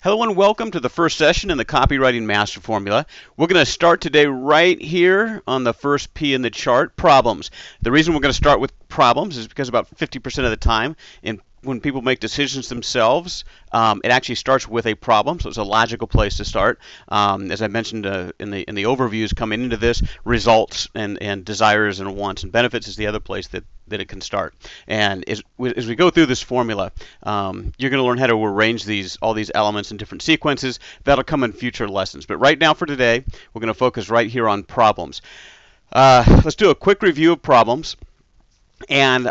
Hello and welcome to the first session in the Copywriting Master Formula. We're going to start today right here on the first P in the chart, problems. The reason we're going to start with problems is because about 50% of the time when people make decisions themselves, it actually starts with a problem, so it's a logical place to start. As I mentioned in the overviews coming into this, results and desires and wants and benefits is the other place that it can start. And as we go through this formula, you're going to learn how to arrange all these elements in different sequences. That'll come in future lessons. But right now for today, we're going to focus right here on problems. Let's do a quick review of problems. And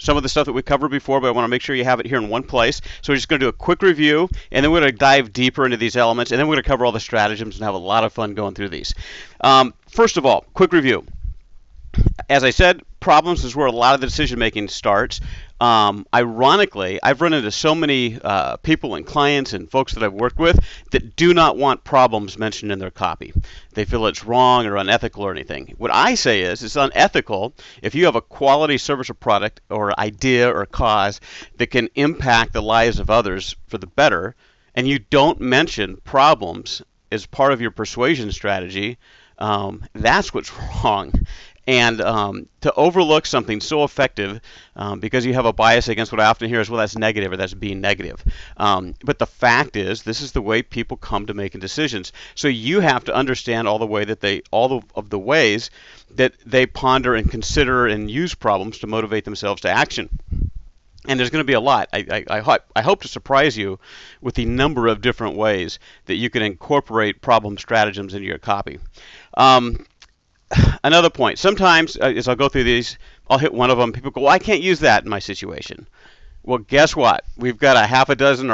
some of the stuff that we covered before, but I want to make sure you have it here in one place. So we're just going to do a quick review, and then we're going to dive deeper into these elements, and then we're going to cover all the stratagems and have a lot of fun going through these. First of all, quick review. As I said, problems is where a lot of the decision making starts. Ironically, I've run into so many people and clients and folks that I've worked with that do not want problems mentioned in their copy. They feel it's wrong or unethical or anything. What I say is it's unethical if you have a quality service or product or idea or cause that can impact the lives of others for the better, and you don't mention problems as part of your persuasion strategy. That's what's wrong. And to overlook something so effective because you have a bias against what I often hear is, well, that's negative or that's being negative. But the fact is, this is the way people come to making decisions. So you have to understand all of the ways that they ponder and consider and use problems to motivate themselves to action. And there's going to be a lot. I hope to surprise you with the number of different ways that you can incorporate problem stratagems into your copy. Another point, sometimes as I'll go through these, I'll hit one of them. People go, well, I can't use that in my situation. Well, guess what? We've got a dozen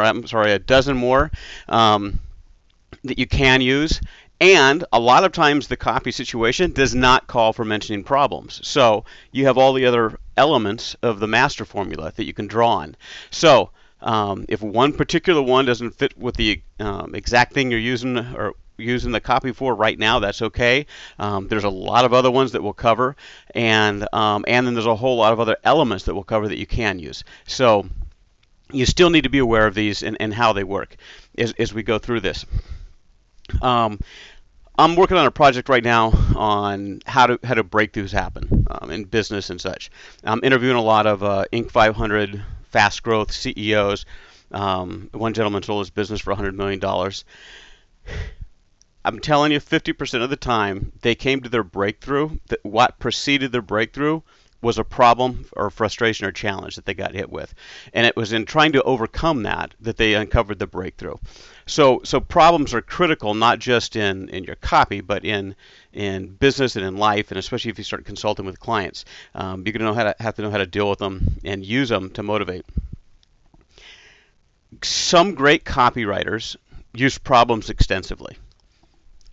more that you can use. And a lot of times the copy situation does not call for mentioning problems. So you have all the other elements of the master formula that you can draw on. So if one particular one doesn't fit with the exact thing you're using the copy for right now, that's okay. There's a lot of other ones that we'll cover, and then there's a whole lot of other elements that we'll cover that you can use. So you still need to be aware of these and how they work as we go through this. I'm working on a project right now on how to breakthroughs happen in business and such. I'm interviewing a lot of Inc. 500 fast growth CEOs. One gentleman sold his business for $100 million. I'm telling you, 50% of the time they came to their breakthrough, that what preceded their breakthrough was a problem or frustration or challenge that they got hit with. And it was in trying to overcome that they uncovered the breakthrough. So problems are critical, not just in your copy, but in business and in life, and especially if you start consulting with clients. You're going to have to know how to deal with them and use them to motivate. Some great copywriters use problems extensively.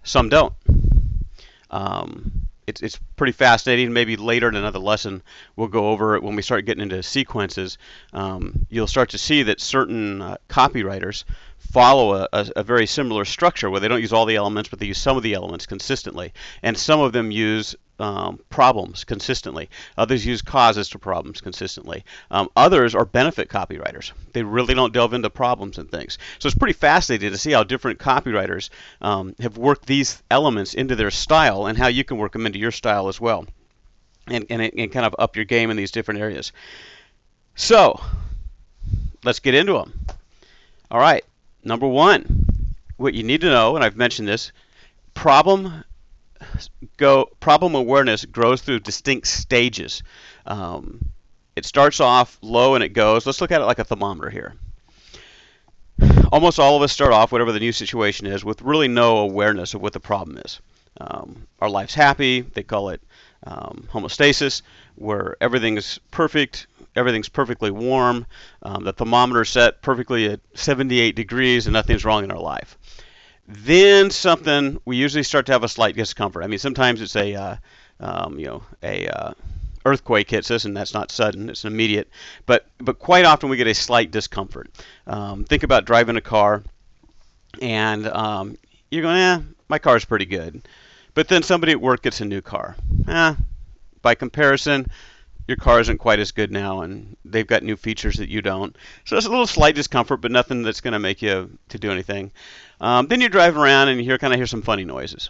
Some don't. It's pretty fascinating. Maybe later in another lesson we'll go over it when we start getting into sequences. You'll start to see that certain copywriters follow a very similar structure where they don't use all the elements, but they use some of the elements consistently. And some of them use problems consistently. Others use causes to problems consistently. Others are benefit copywriters. They really don't delve into problems and things. So it's pretty fascinating to see how different copywriters have worked these elements into their style and how you can work them into your style as well and kind of up your game in these different areas. So let's get into them. All right, number one, what you need to know, and I've mentioned this, problem awareness grows through distinct stages. It starts off low and it goes. Let's look at it like a thermometer here. Almost all of us start off, whatever the new situation is, with really no awareness of what the problem is. Our life's happy. They call it homeostasis, where everything's perfect. Everything's perfectly warm. The thermometer's set perfectly at 78 degrees and nothing's wrong in our life. Then we usually start to have a slight discomfort. I mean, sometimes it's a earthquake hits us, and that's not sudden; it's immediate. But quite often we get a slight discomfort. Think about driving a car, and you're going, my car's pretty good. But then somebody at work gets a new car. By comparison, your car isn't quite as good now, and they've got new features that you don't. So it's a little slight discomfort, but nothing that's going to make you to do anything. Then you're driving around and you kind of hear some funny noises.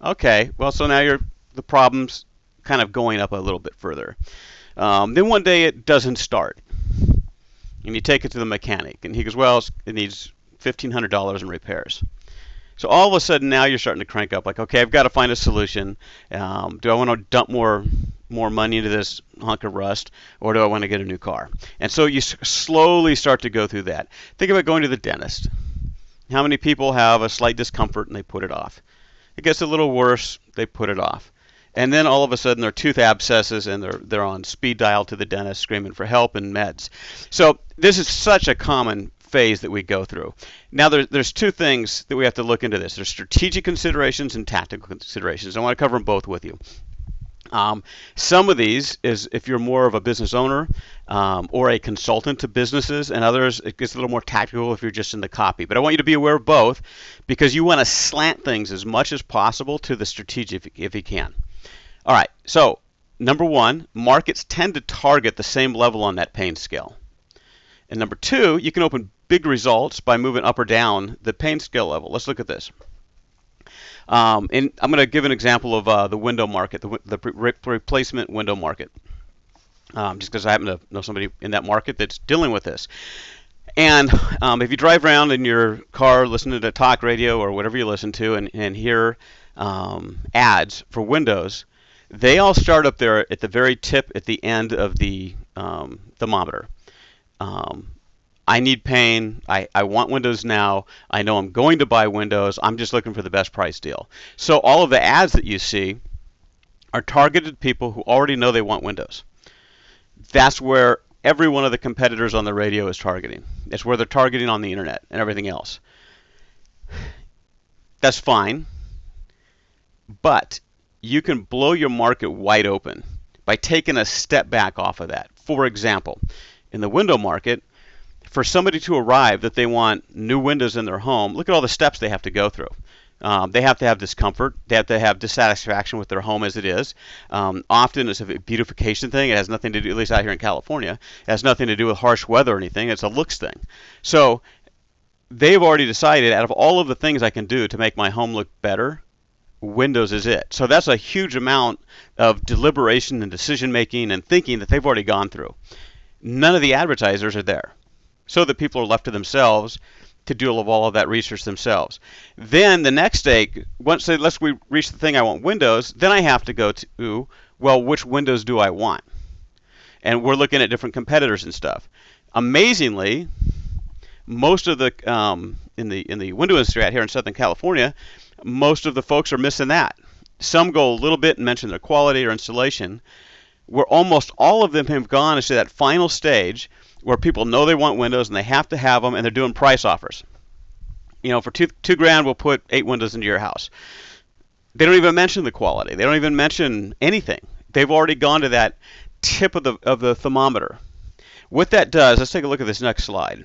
Okay, well, so now the problem's kind of going up a little bit further. Then one day it doesn't start, and you take it to the mechanic, and he goes, well, it needs $1,500 in repairs. So all of a sudden now you're starting to crank up, like, okay, I've got to find a solution. Do I want to dump more money into this hunk of rust, or do I want to get a new car? And so you slowly start to go through that. Think about going to the dentist. How many people have a slight discomfort and they put it off? It gets a little worse, they put it off. And then all of a sudden they're tooth abscesses and they're on speed dial to the dentist screaming for help and meds. So this is such a common phase that we go through. Now there's two things that we have to look into this. There's strategic considerations and tactical considerations. I want to cover them both with you. Some of these is if you're more of a business owner or a consultant to businesses, and others it gets a little more tactical if you're just in the copy. But I want you to be aware of both, because you want to slant things as much as possible to the strategic if you can. All right, so number one, markets tend to target the same level on that pain scale. And number two, you can open big results by moving up or down the pain scale level. Let's look at this. And I'm going to give an example of the window market, the replacement window market, just because I happen to know somebody in that market that's dealing with this. And if you drive around in your car listening to talk radio or whatever you listen to and hear ads for windows, they all start up there at the very tip at the end of the thermometer. I need pain. I want windows now. I know I'm going to buy windows. I'm just looking for the best price deal. So all of the ads that you see are targeted people who already know they want windows. That's where every one of the competitors on the radio is targeting. It's where they're targeting on the internet and everything else. That's fine, but you can blow your market wide open by taking a step back off of that. For example, in the window market, for somebody to arrive that they want new windows in their home, look at all the steps they have to go through. They have to have discomfort. They have to have dissatisfaction with their home as it is. Often it's a beautification thing. It has nothing to do, at least out here in California, it has nothing to do with harsh weather or anything. It's a looks thing. So they've already decided, out of all of the things I can do to make my home look better, windows is it. So that's a huge amount of deliberation and decision making and thinking that they've already gone through. None of the advertisers are there, so that people are left to themselves to do all of that research themselves. Then the next day, once we reach the thing I want windows, then I have to go to, well, which windows do I want? And we're looking at different competitors and stuff. Amazingly, most of the in the window industry out here in Southern California, most of the folks are missing that. Some go a little bit and mention their quality or installation, where almost all of them have gone to that final stage where people know they want windows and they have to have them, and they're doing price offers. You know, for $2,000, we'll put 8 windows into your house. They don't even mention the quality. They don't even mention anything. They've already gone to that tip of the thermometer. What that does, let's take a look at this next slide.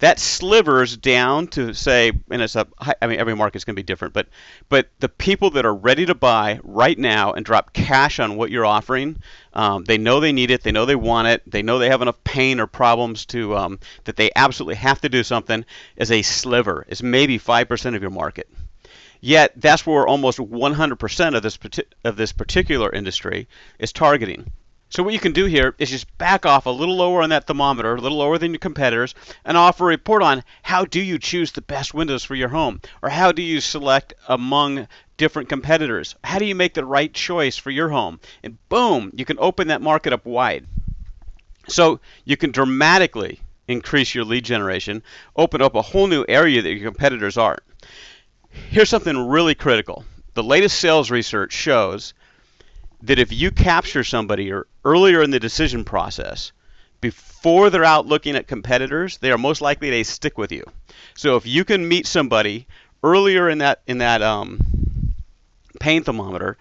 That slivers down to say, and every market's going to be different, but the people that are ready to buy right now and drop cash on what you're offering, they know they need it, they know they want it, they know they have enough pain or problems to that they absolutely have to do something, is a sliver, is maybe 5% of your market. Yet that's where almost 100% of this particular industry is targeting. So what you can do here is just back off a little lower on that thermometer, a little lower than your competitors, and offer a report on how do you choose the best windows for your home, or how do you select among different competitors? How do you make the right choice for your home? And boom, you can open that market up wide. So you can dramatically increase your lead generation, open up a whole new area that your competitors aren't. Here's something really critical. The latest sales research shows that if you capture somebody earlier in the decision process, before they're out looking at competitors, they are most likely to stick with you. So if you can meet somebody earlier in that pain thermometer,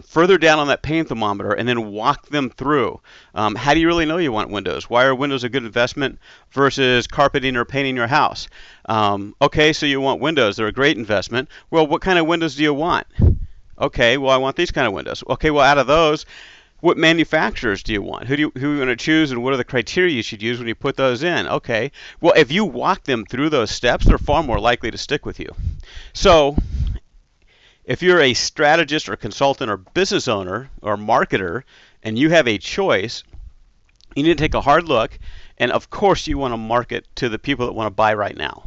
further down on that pain thermometer, and then walk them through, how do you really know you want windows? Why are windows a good investment versus carpeting or painting your house? Okay, so you want windows. They're a great investment. Well, what kind of windows do you want? Okay, well, I want these kind of windows. Okay, well, out of those, What manufacturers do you want? Who you want to choose, and what are the criteria you should use when you put those in? Okay. Well, if you walk them through those steps, they're far more likely to stick with you. So if you're a strategist or consultant or business owner or marketer and you have a choice, you need to take a hard look, and of course you want to market to the people that want to buy right now.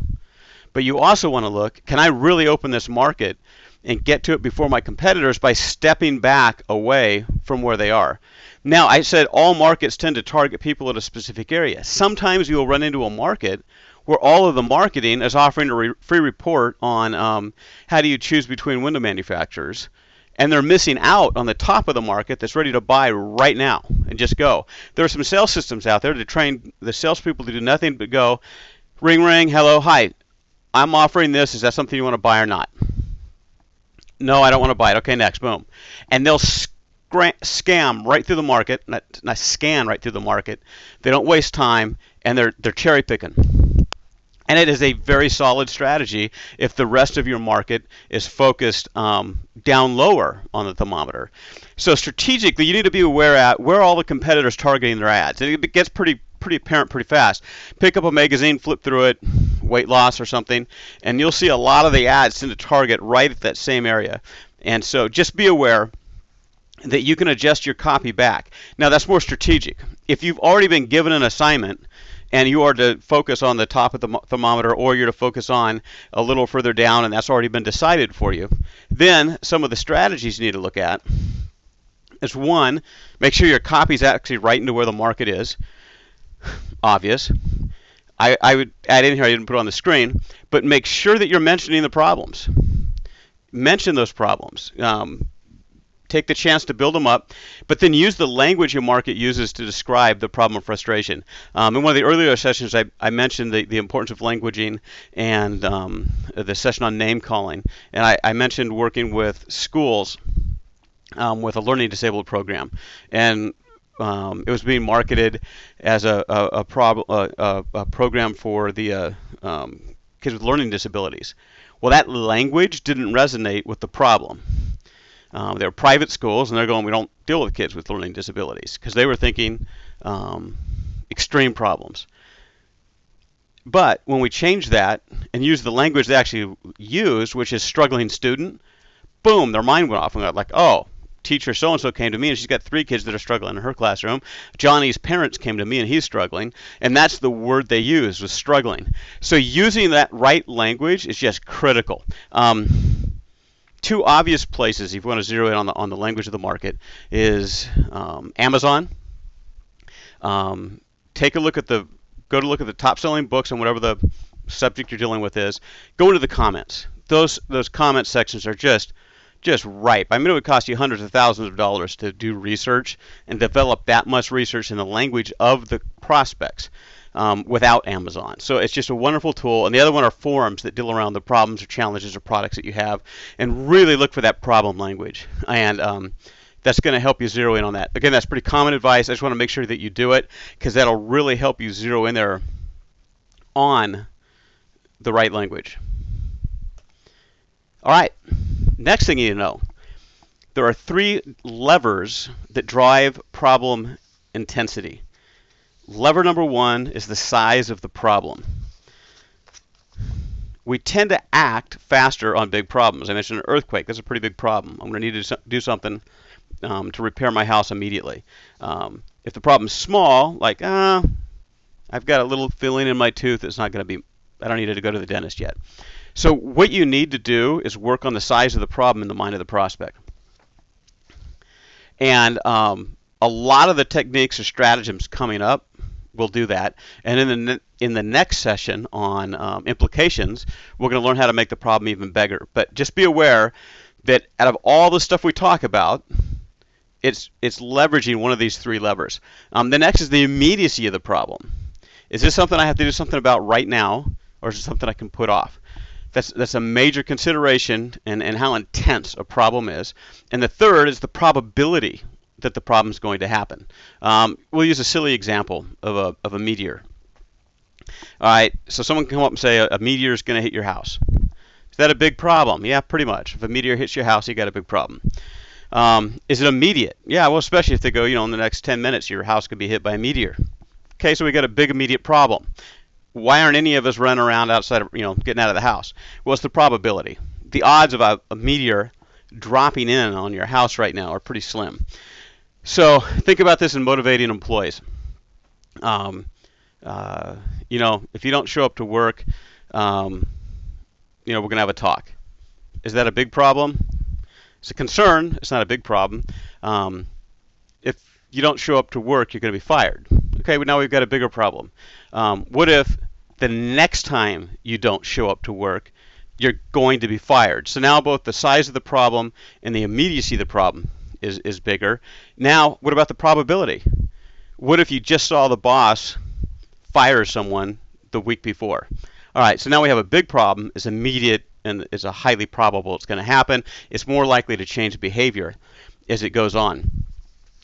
But you also want to look, can I really open this market and get to it before my competitors by stepping back away from where they are? Now, I said all markets tend to target people in a specific area. Sometimes you'll run into a market where all of the marketing is offering a free report on how do you choose between window manufacturers, and they're missing out on the top of the market that's ready to buy right now and just go. There are some sales systems out there to train the salespeople to do nothing but go, ring, ring, hello, hi, I'm offering this. Is that something you want to buy or not? No, I don't want to buy it. Okay, next, boom. And they'll scam right through the market, not scan right through the market. They don't waste time, and they're cherry picking. And it is a very solid strategy if the rest of your market is focused down lower on the thermometer. So strategically, you need to be aware at where all the competitors targeting their ads. And it gets pretty apparent pretty fast. Pick up a magazine, flip through it, weight loss or something, and you'll see a lot of the ads tend to target right at that same area. And so just be aware that you can adjust your copy back. Now that's more strategic. If you've already been given an assignment and you are to focus on the top of the thermometer, or you're to focus on a little further down and that's already been decided for you, then some of the strategies you need to look at is, one, make sure your copy is actually right into where the market is. Obvious. I would add in here, I didn't put it on the screen, but make sure that you're mentioning the problems. Mention those problems. Take the chance to build them up, but then use the language your market uses to describe the problem of frustration. In one of the earlier sessions, I mentioned the importance of languaging, and the session on name calling. And I mentioned working with schools with a learning disabled program. And it was being marketed as a program for the kids with learning disabilities. Well, that language didn't resonate with the problem. They're private schools, and they're going, we don't deal with kids with learning disabilities, because they were thinking extreme problems. But when we changed that and used the language they actually used, which is struggling student, boom, their mind went off and got like, oh, teacher so-and-so came to me, and she's got 3 kids that are struggling in her classroom. Johnny's parents came to me, and he's struggling. And that's the word they used, was struggling. So using that right language is just critical. 2 obvious places, if you want to zero in on the language of the market, is Amazon. Go to look at the top-selling books on whatever the subject you're dealing with is. Go into the comments. Those comment sections are just ripe. I mean, it would cost you hundreds of thousands of dollars to do research and develop that much research in the language of the prospects without Amazon. So it's just a wonderful tool. And the other one are forums that deal around the problems or challenges or products that you have, and really look for that problem language. And that's going to help you zero in on that. Again, that's pretty common advice. I just want to make sure that you do it, because that'll really help you zero in there on the right language. All right. Next thing you need to know, there are 3 levers that drive problem intensity. Lever number 1 is the size of the problem. We tend to act faster on big problems. I mentioned an earthquake. That's a pretty big problem. I'm going to need to do something to repair my house immediately. If the problem's small, like, I've got a little filling in my tooth, it's not going to be, I don't need to go to the dentist yet. So what you need to do is work on the size of the problem in the mind of the prospect. And a lot of the techniques or stratagems coming up will do that. And in the next session on implications, we're going to learn how to make the problem even bigger. But just be aware that out of all the stuff we talk about, it's leveraging one of these 3 levers. The next is the immediacy of the problem. Is this something I have to do something about right now, or is it something I can put off? That's a major consideration in how intense a problem is. And the third is the probability that the problem is going to happen. We'll use a silly example of a meteor. All right, so someone can come up and say a meteor is going to hit your house. Is that a big problem? Yeah, pretty much. If a meteor hits your house, you got a big problem. Is it immediate? Yeah, well, especially if they go, in the next 10 minutes, your house could be hit by a meteor. Okay, so we got a big immediate problem. Why aren't any of us running around outside of, getting out of the house? Well, it's the probability. The odds of a meteor dropping in on your house right now are pretty slim. So think about this in motivating employees. If you don't show up to work, we're going to have a talk. Is that a big problem? It's a concern. It's not a big problem. If you don't show up to work, you're going to be fired. Okay, but now we've got a bigger problem. What if the next time you don't show up to work, you're going to be fired? So now both the size of the problem and the immediacy of the problem is bigger. Now, what about the probability? What if you just saw the boss fire someone the week before? All right, so now we have a big problem. It's immediate and it's a highly probable it's going to happen. It's more likely to change behavior as it goes on.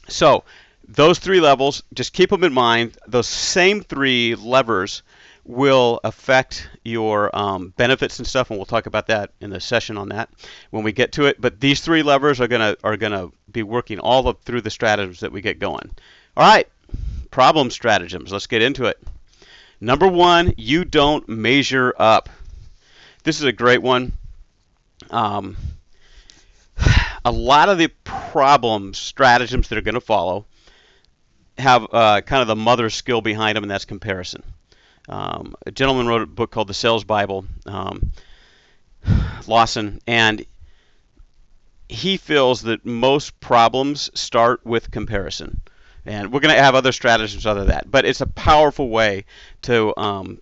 So those three levels, just keep them in mind. Those same three levers will affect your benefits and stuff, and we'll talk about that in the session on that when we get to it. But these three levers are gonna be working all up through the stratagems that we get going. All right, problem stratagems. Let's get into it. Number one, you don't measure up. This is a great one. A lot of the problem stratagems that are going to follow have kind of the mother skill behind them, and that's comparison. A gentleman wrote a book called The Sales Bible, Lawson, and he feels that most problems start with comparison. And we're going to have other stratagems other than that. But it's a powerful way to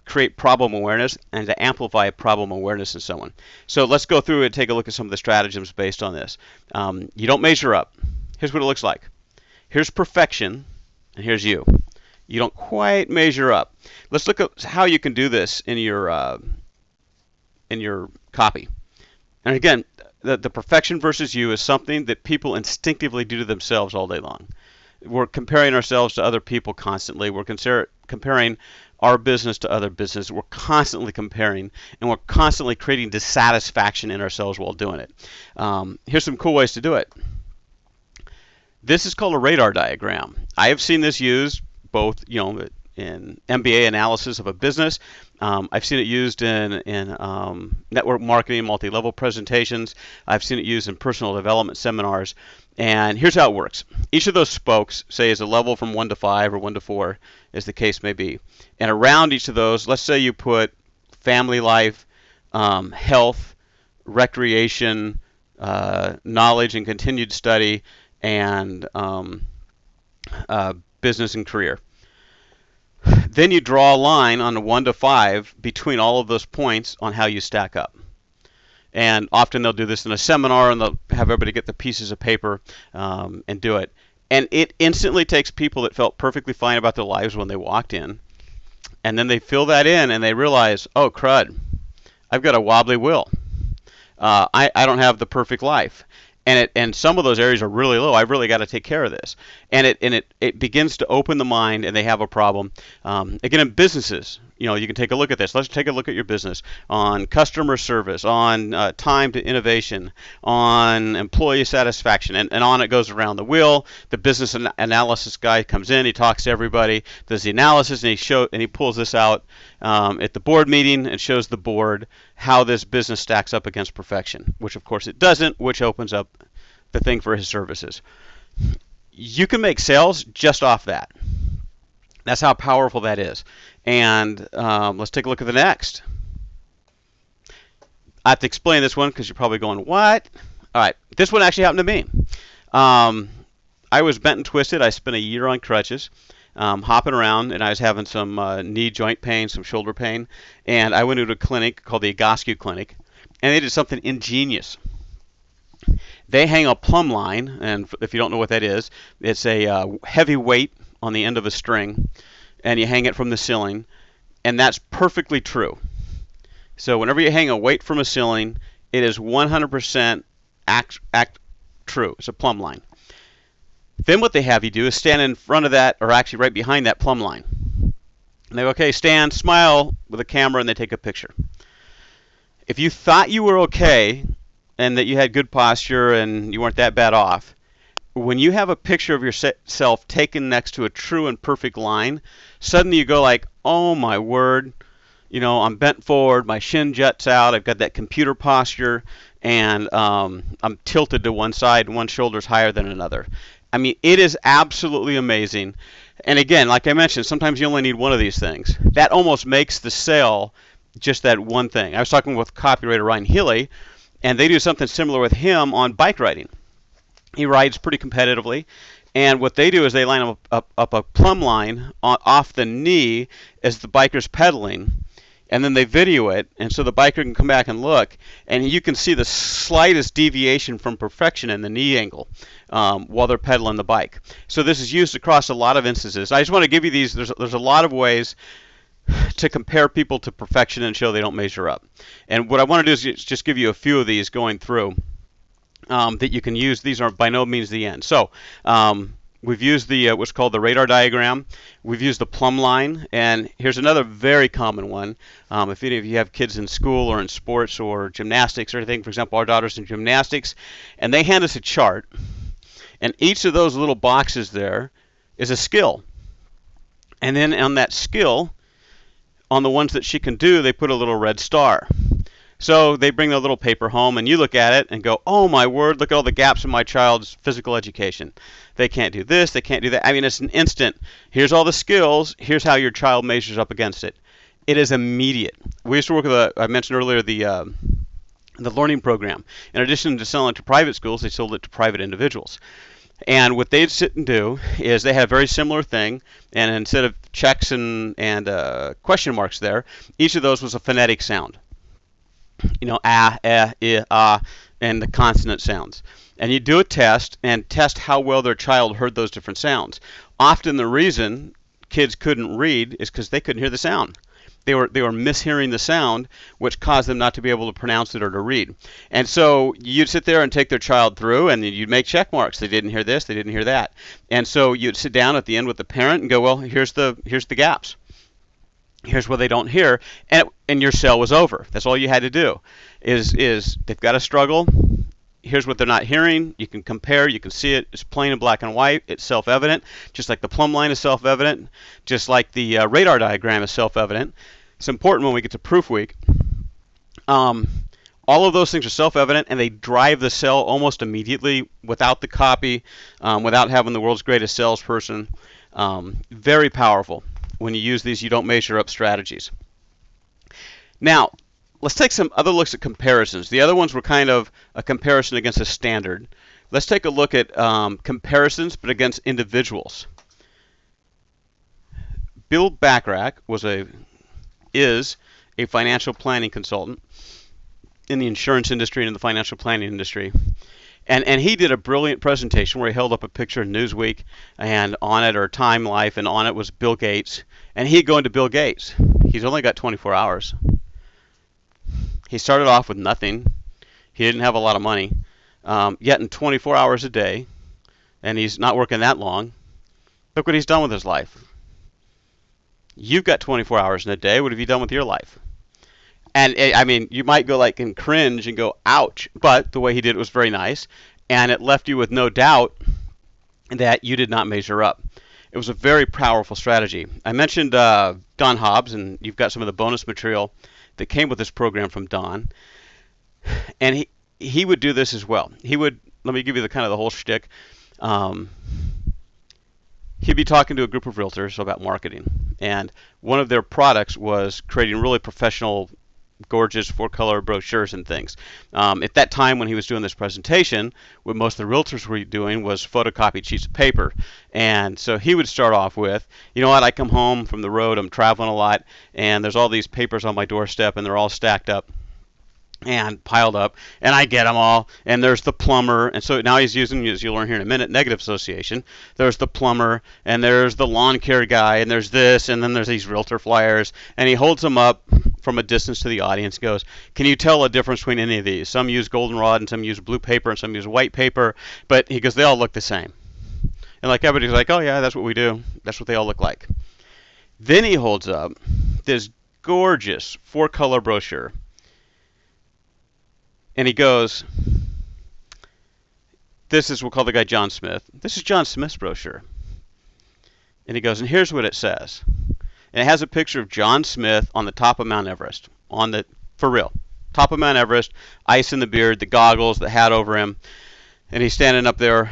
create problem awareness and to amplify problem awareness in someone. So let's go through and take a look at some of the stratagems based on this. You don't measure up. Here's what it looks like. Here's perfection, and here's you. You don't quite measure up. Let's look at how you can do this in your copy. And again, the perfection versus you is something that people instinctively do to themselves all day long. We're comparing ourselves to other people constantly. We're comparing our business to other business. We're constantly comparing, and we're constantly creating dissatisfaction in ourselves while doing it. Here's some cool ways to do it. This is called a radar diagram. I have seen this used both, in MBA analysis of a business. I've seen it used in network marketing, multi-level presentations. I've seen it used in personal development seminars. And here's how it works. Each of those spokes, say, is a level from 1 to 5 or 1 to 4, as the case may be. And around each of those, let's say you put family life, health, recreation, knowledge and continued study, and business and career. Then you draw a line on a 1 to 5 between all of those points on how you stack up. And often they'll do this in a seminar, and they'll have everybody get the pieces of paper and do it. And it instantly takes people that felt perfectly fine about their lives when they walked in, and then they fill that in and they realize, oh crud, I've got a wobbly will. I don't have the perfect life. And some of those areas are really low. I've really got to take care of this. And it begins to open the mind, and they have a problem. Again, in businesses, you can take a look at this. Let's take a look at your business on customer service, on time to innovation, on employee satisfaction, and on it goes around the wheel. The business analysis guy comes in, he talks to everybody, does the analysis, and he pulls this out at the board meeting and shows the board how this business stacks up against perfection, which of course it doesn't, which opens up the thing for his services. You can make sales just off that. That's how powerful that is. And let's take a look at the next. I have to explain this one because you're probably going, what? All right, this one actually happened to me. I was bent and twisted. I spent a year on crutches, hopping around, and I was having some knee joint pain, some shoulder pain, and I went to a clinic called the Egoscue Clinic, and they did something ingenious. They hang a plumb line, and if you don't know what that is, it's a heavy weight on the end of a string, and you hang it from the ceiling, and that's perfectly true. So whenever you hang a weight from a ceiling, it is 100% true. It's a plumb line. Then what they have you do is stand in front of that, or actually right behind that plumb line. And they go, okay, stand, smile with a camera, and they take a picture. If you thought you were okay and that you had good posture and you weren't that bad off. When you have a picture of yourself taken next to a true and perfect line, suddenly you go like, oh my word, I'm bent forward, my shin juts out, I've got that computer posture, and I'm tilted to one side, and one shoulder's higher than another. I mean, it is absolutely amazing. And again, like I mentioned, sometimes you only need one of these things. That almost makes the sale just that one thing. I was talking with copywriter Ryan Healy, and they do something similar with him on bike riding. He rides pretty competitively, and what they do is they line up a plumb line off the knee as the biker's pedaling, and then they video it, and so the biker can come back and look, and you can see the slightest deviation from perfection in the knee angle while they're pedaling the bike. So this is used across a lot of instances. I just want to give you these. There's a lot of ways to compare people to perfection and show they don't measure up. And what I want to do is just give you a few of these going through that you can use. These are by no means the end. So we've used the what's called the radar diagram. We've used the plumb line, and here's another very common one. If any of you have kids in school or in sports or gymnastics or anything, for example, our daughter's in gymnastics, and they hand us a chart, and each of those little boxes there is a skill. And then on that skill, on the ones that she can do, they put a little red star. So they bring their little paper home, and you look at it and go, oh my word, look at all the gaps in my child's physical education. They can't do this, they can't do that. I mean, it's an instant. Here's all the skills, here's how your child measures up against it. It is immediate. We used to work with, I mentioned earlier, the learning program. In addition to selling it to private schools, they sold it to private individuals. And what they'd sit and do is they had a very similar thing, and instead of checks and question marks there, each of those was a phonetic sound. Ah, eh, I, ah, and the consonant sounds. And you do a test and test how well their child heard those different sounds. Often the reason kids couldn't read is because they couldn't hear the sound. They were mishearing the sound, which caused them not to be able to pronounce it or to read. And so you'd sit there and take their child through, and you'd make check marks. They didn't hear this, they didn't hear that. And so you'd sit down at the end with the parent and go, well, here's the gaps. Here's what they don't hear, and your sale was over. That's all you had to do. Is they've got a struggle. Here's what they're not hearing. You can compare. You can see it. It's plain in black and white. It's self-evident, just like the plumb line is self-evident, just like the radar diagram is self-evident. It's important when we get to proof week. All of those things are self-evident, and they drive the sale almost immediately without the copy, without having the world's greatest salesperson. Very powerful. When you use these, you don't measure up strategies. Now, let's take some other looks at comparisons. The other ones were kind of a comparison against a standard. Let's take a look at comparisons, but against individuals. Bill Bachrach is a financial planning consultant in the insurance industry and in the financial planning industry. And he did a brilliant presentation where he held up a picture of Newsweek, and on it, or Time Life, and on it was Bill Gates. And he'd go into Bill Gates. He's only got 24 hours. He started off with nothing. He didn't have a lot of money. Yet in 24 hours a day, and he's not working that long, look what he's done with his life. You've got 24 hours in a day. What have you done with your life? And I mean, you might go like and cringe and go, ouch, but the way he did it was very nice, and it left you with no doubt that you did not measure up. It was a very powerful strategy. I mentioned Don Hobbs, and you've got some of the bonus material that came with this program from Don, and he would do this as well. He would, let me give you the kind of the whole shtick. He'd be talking to a group of realtors about marketing, and one of their products was creating really professional, gorgeous 4-color brochures and things. At that time when he was doing this presentation, what most of the realtors were doing was photocopied sheets of paper. And so he would start off with, you know what, I come home from the road, I'm traveling a lot, and there's all these papers on my doorstep, and they're all stacked up and piled up, and I get them all, and there's the plumber, and so now he's using, as you'll learn here in a minute, negative association. There's the plumber, and there's the lawn care guy, and there's this, and then there's these realtor flyers, and he holds them up from a distance to the audience, goes, can you tell a difference between any of these? Some use goldenrod, and some use blue paper, and some use white paper, but he goes, they all look the same. And like everybody's like, oh yeah, that's what we do. That's what they all look like. Then he holds up this gorgeous 4-color brochure. And he goes, this is, we'll call the guy John Smith. This is John Smith's brochure. And he goes, and here's what it says. And it has a picture of John Smith on the top of Mount Everest, for real, top of Mount Everest, ice in the beard, the goggles, the hat over him, and he's standing up there,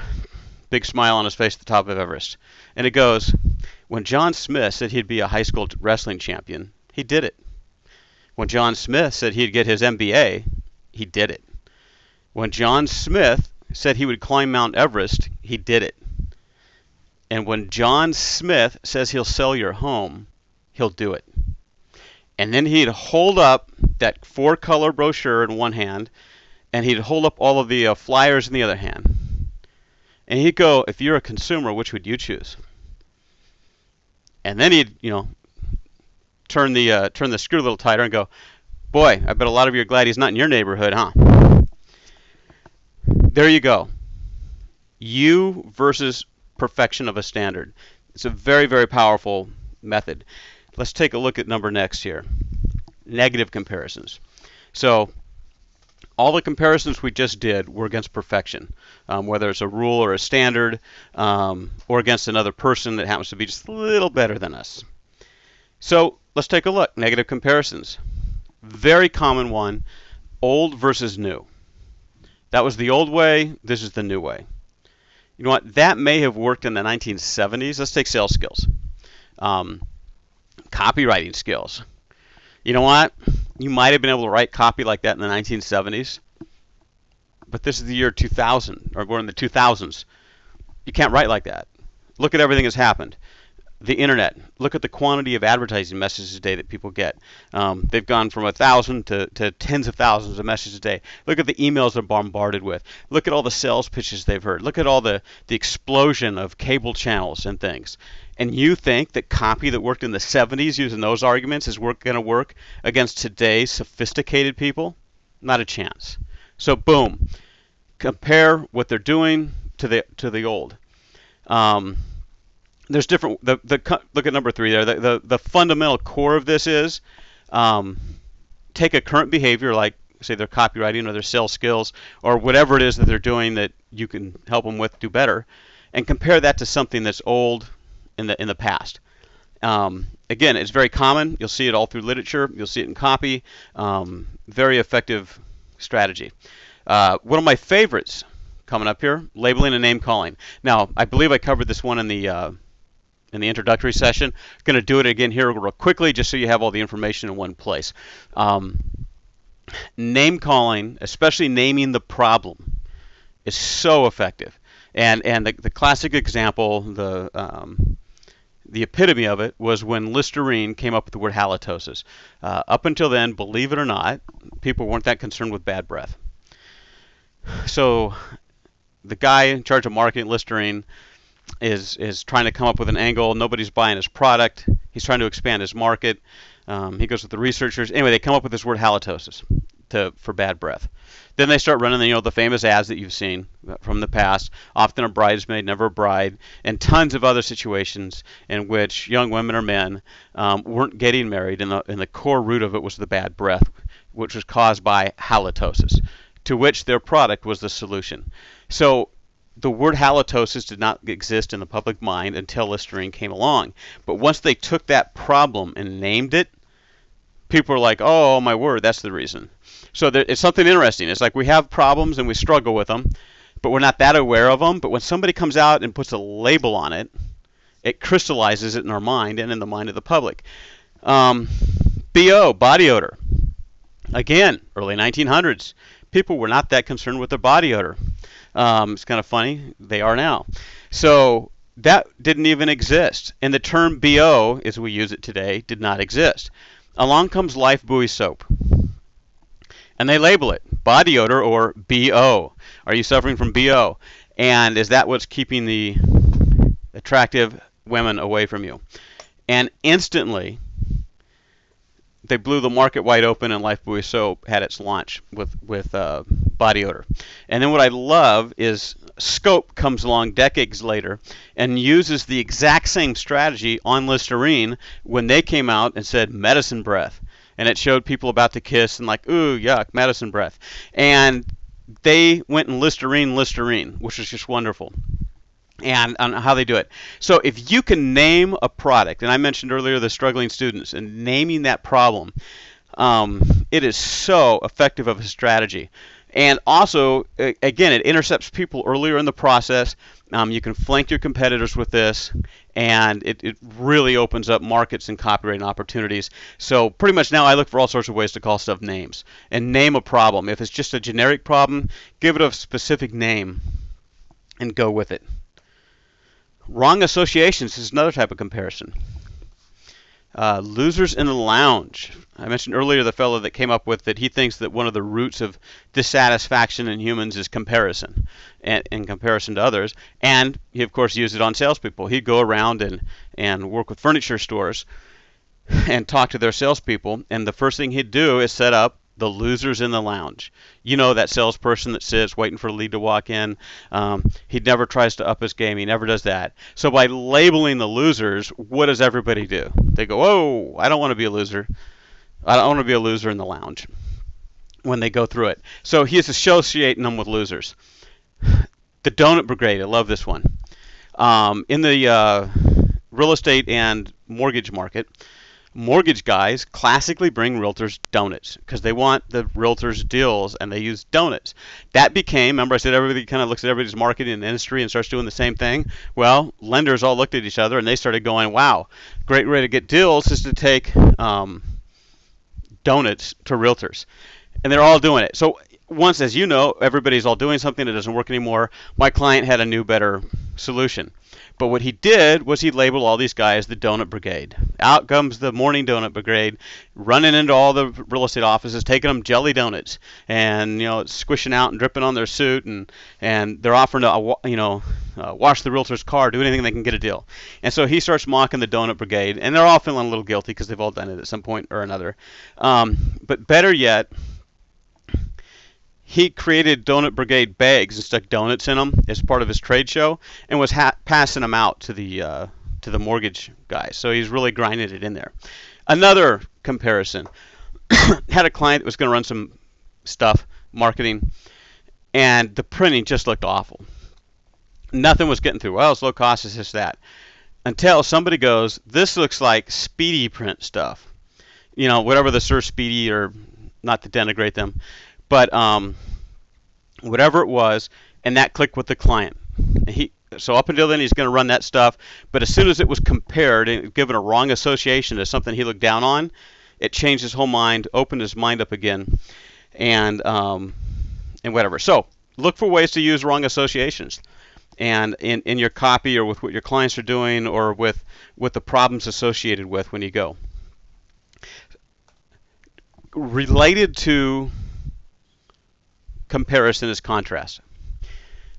big smile on his face at the top of Everest. And it goes, when John Smith said he'd be a high school wrestling champion, he did it. When John Smith said he'd get his MBA, he did it. When John Smith said he would climb Mount Everest, he did it. And when John Smith says he'll sell your home, he'll do it. And then he'd hold up that 4-color brochure in one hand, and he'd hold up all of the flyers in the other hand. And he'd go, if you're a consumer, which would you choose? And then he'd, turn the screw a little tighter and go, boy, I bet a lot of you are glad he's not in your neighborhood, huh? There you go. You versus perfection of a standard. It's a very, very powerful method. Let's take a look at number next here. Negative comparisons. So all the comparisons we just did were against perfection, whether it's a rule or a standard, or against another person that happens to be just a little better than us. So let's take a look. Negative comparisons. Very common one, old versus new. That was the old way, this is the new way. You know what? That may have worked in the 1970s. Let's take sales skills. Copywriting skills. You know what? You might have been able to write copy like that in the 1970s, but this is the year 2000, or we're in the 2000s. You can't write like that. Look at everything that's happened. The internet. Look at the quantity of advertising messages a day that people get. They've gone from 1,000 to tens of thousands of messages a day. Look at the emails they're bombarded with. Look at all the sales pitches they've heard. Look at all the explosion of cable channels and things. And you think that copy that worked in the 70s using those arguments is going to work against today's sophisticated people? Not a chance. So boom, compare what they're doing to the old. There's different. Look at number 3 there. The fundamental core of this is take a current behavior, like say their copywriting or their sales skills or whatever it is that they're doing that you can help them with do better, and compare that to something that's old in the past. Again, it's very common. You'll see it all through literature. You'll see it in copy. Very effective strategy. One of my favorites coming up here: labeling and name calling. Now, I believe I covered this one in the introductory session. Going to do it again here real quickly just so you have all the information in one place. Name calling, especially naming the problem, is so effective. And the classic example, the epitome of it, was when Listerine came up with the word halitosis. Up until then, believe it or not, people weren't that concerned with bad breath. So the guy in charge of marketing Listerine is trying to come up with an angle. Nobody's buying his product. He's trying to expand his market. He goes with the researchers. Anyway, they come up with this word halitosis for bad breath. Then they start running the famous ads that you've seen from the past, often a bridesmaid, never a bride, and tons of other situations in which young women or men weren't getting married, and the core root of it was the bad breath, which was caused by halitosis, to which their product was the solution. So the word halitosis did not exist in the public mind until Listerine came along. But once they took that problem and named it, people were like, oh, my word, that's the reason. So it's something interesting. It's like we have problems and we struggle with them, but we're not that aware of them. But when somebody comes out and puts a label on it, it crystallizes it in our mind and in the mind of the public. BO, body odor. Again, early 1900s. People were not that concerned with their body odor. It's kind of funny. They are now. So that didn't even exist. And the term BO, as we use it today, did not exist. Along comes Lifebuoy soap. And they label it body odor or BO. Are you suffering from BO? And is that what's keeping the attractive women away from you? And instantly, they blew the market wide open, and Lifebuoy soap had its launch with body odor. And then what I love is Scope comes along decades later and uses the exact same strategy on Listerine when they came out and said medicine breath. and it showed people about to kiss and like, ooh, yuck, medicine breath. And they went and Listerine, which was just wonderful. And on how they do it. So if you can name a product, and I mentioned earlier the struggling students, and naming that problem, it is so effective of a strategy. And also, again, it intercepts people earlier in the process. You can flank your competitors with this, and it really opens up markets and copywriting opportunities. So pretty much now I look for all sorts of ways to call stuff names and name a problem. If it's just a generic problem, give it a specific name and go with it. Wrong associations is another type of comparison. Losers in the lounge. I mentioned earlier the fellow that came up with that he thinks that one of the roots of dissatisfaction in humans is comparison, and in comparison to others. And he, of course, used it on salespeople. He'd go around and work with furniture stores and talk to their salespeople. And the first thing he'd do is set up the losers in the lounge. You know, that salesperson that sits waiting for a lead to walk in. He never tries to up his game. He never does that. So by labeling the losers, what does everybody do? They go, oh, I don't want to be a loser. I don't want to be a loser in the lounge when they go through it. So he is associating them with losers. The donut brigade, I love this one. In the real estate and mortgage market, mortgage guys classically bring realtors donuts because they want the realtors deals, and they use donuts. That became, remember I said everybody kind of looks at everybody's marketing and industry and starts doing the same thing? Well, lenders all looked at each other and they started going, wow, great way to get deals is to take donuts to realtors. And they're all doing it. So once, as you know, everybody's all doing something that doesn't work anymore. My client had a new, better solution. But what he did was he labeled all these guys the donut brigade. Out comes the morning donut brigade, running into all the real estate offices, taking them jelly donuts, and squishing out and dripping on their suit, and they're offering to wash the realtor's car, do anything they can get a deal. And so he starts mocking the donut brigade, and they're all feeling a little guilty because they've all done it at some point or another. But better yet, he created donut brigade bags and stuck donuts in them as part of his trade show, and was passing them out to the mortgage guys. So he's really grinding it in there. Another comparison: had a client that was going to run some stuff, marketing, and the printing just looked awful. Nothing was getting through. Well, it's low cost, it's just that. Until somebody goes, this looks like Speedy print stuff. Whatever the Sir Speedy, or not to denigrate them, but whatever it was, and that clicked with the client. So up until then, he's going to run that stuff, but as soon as it was compared and given a wrong association to something he looked down on, it changed his whole mind, opened his mind up again, and whatever. So look for ways to use wrong associations, and in your copy, or with what your clients are doing, or with the problems associated with when you go. Related to comparison is contrast.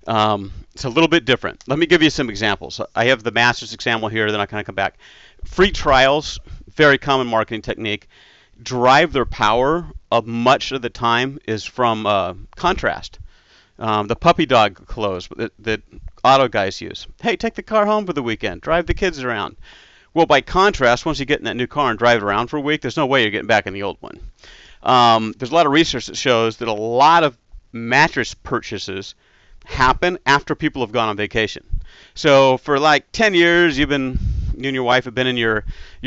It's a little bit different. Let me give you some examples. I have the master's example here, then I kind of come back. Free trials, very common marketing technique. Drive their power of much of the time is from contrast. The puppy dog clothes that auto guys use. Hey, take the car home for the weekend. Drive the kids around. Well, by contrast, once you get in that new car and drive it around for a week, there's no way you're getting back in the old one. There's a lot of research that shows that a lot of mattress purchases happen after people have gone on vacation. So for like 10 years, you and your wife have been in your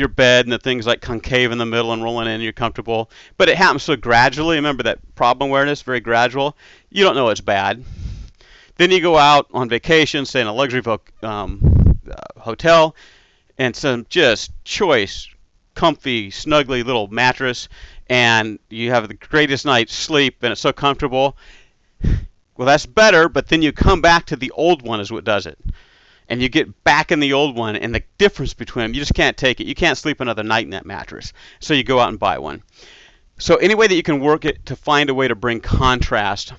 bed, and the thing's like concave in the middle and rolling in, and you're comfortable. But it happens so gradually. Remember that problem awareness, very gradual. You don't know it's bad. Then you go out on vacation, stay in a luxury hotel, and some just choice, comfy, snuggly little mattress, and you have the greatest night's sleep, and it's so comfortable. Well, that's better, but then you come back to the old one is what does it. And you get back in the old one, and the difference between them, you just can't take it. You can't sleep another night in that mattress. So you go out and buy one. So any way that you can work it to find a way to bring contrast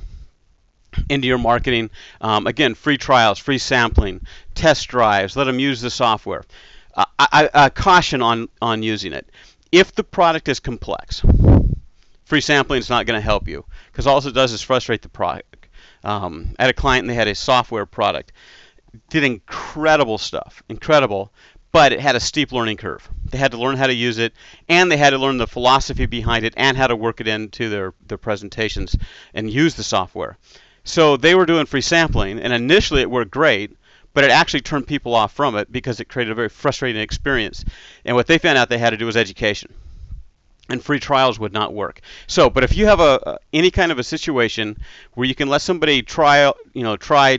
into your marketing. Again, free trials, free sampling, test drives, let them use the software. I caution on using it. If the product is complex, free sampling is not going to help you, because all it does is frustrate the product. I had a client, and they had a software product. Did incredible stuff, incredible, but it had a steep learning curve. They had to learn how to use it, and they had to learn the philosophy behind it and how to work it into their presentations and use the software. So they were doing free sampling, and initially it worked great, but it actually turned people off from it because it created a very frustrating experience. And what they found out they had to do was education. And free trials would not work. So, but if you have any kind of a situation where you can let somebody try,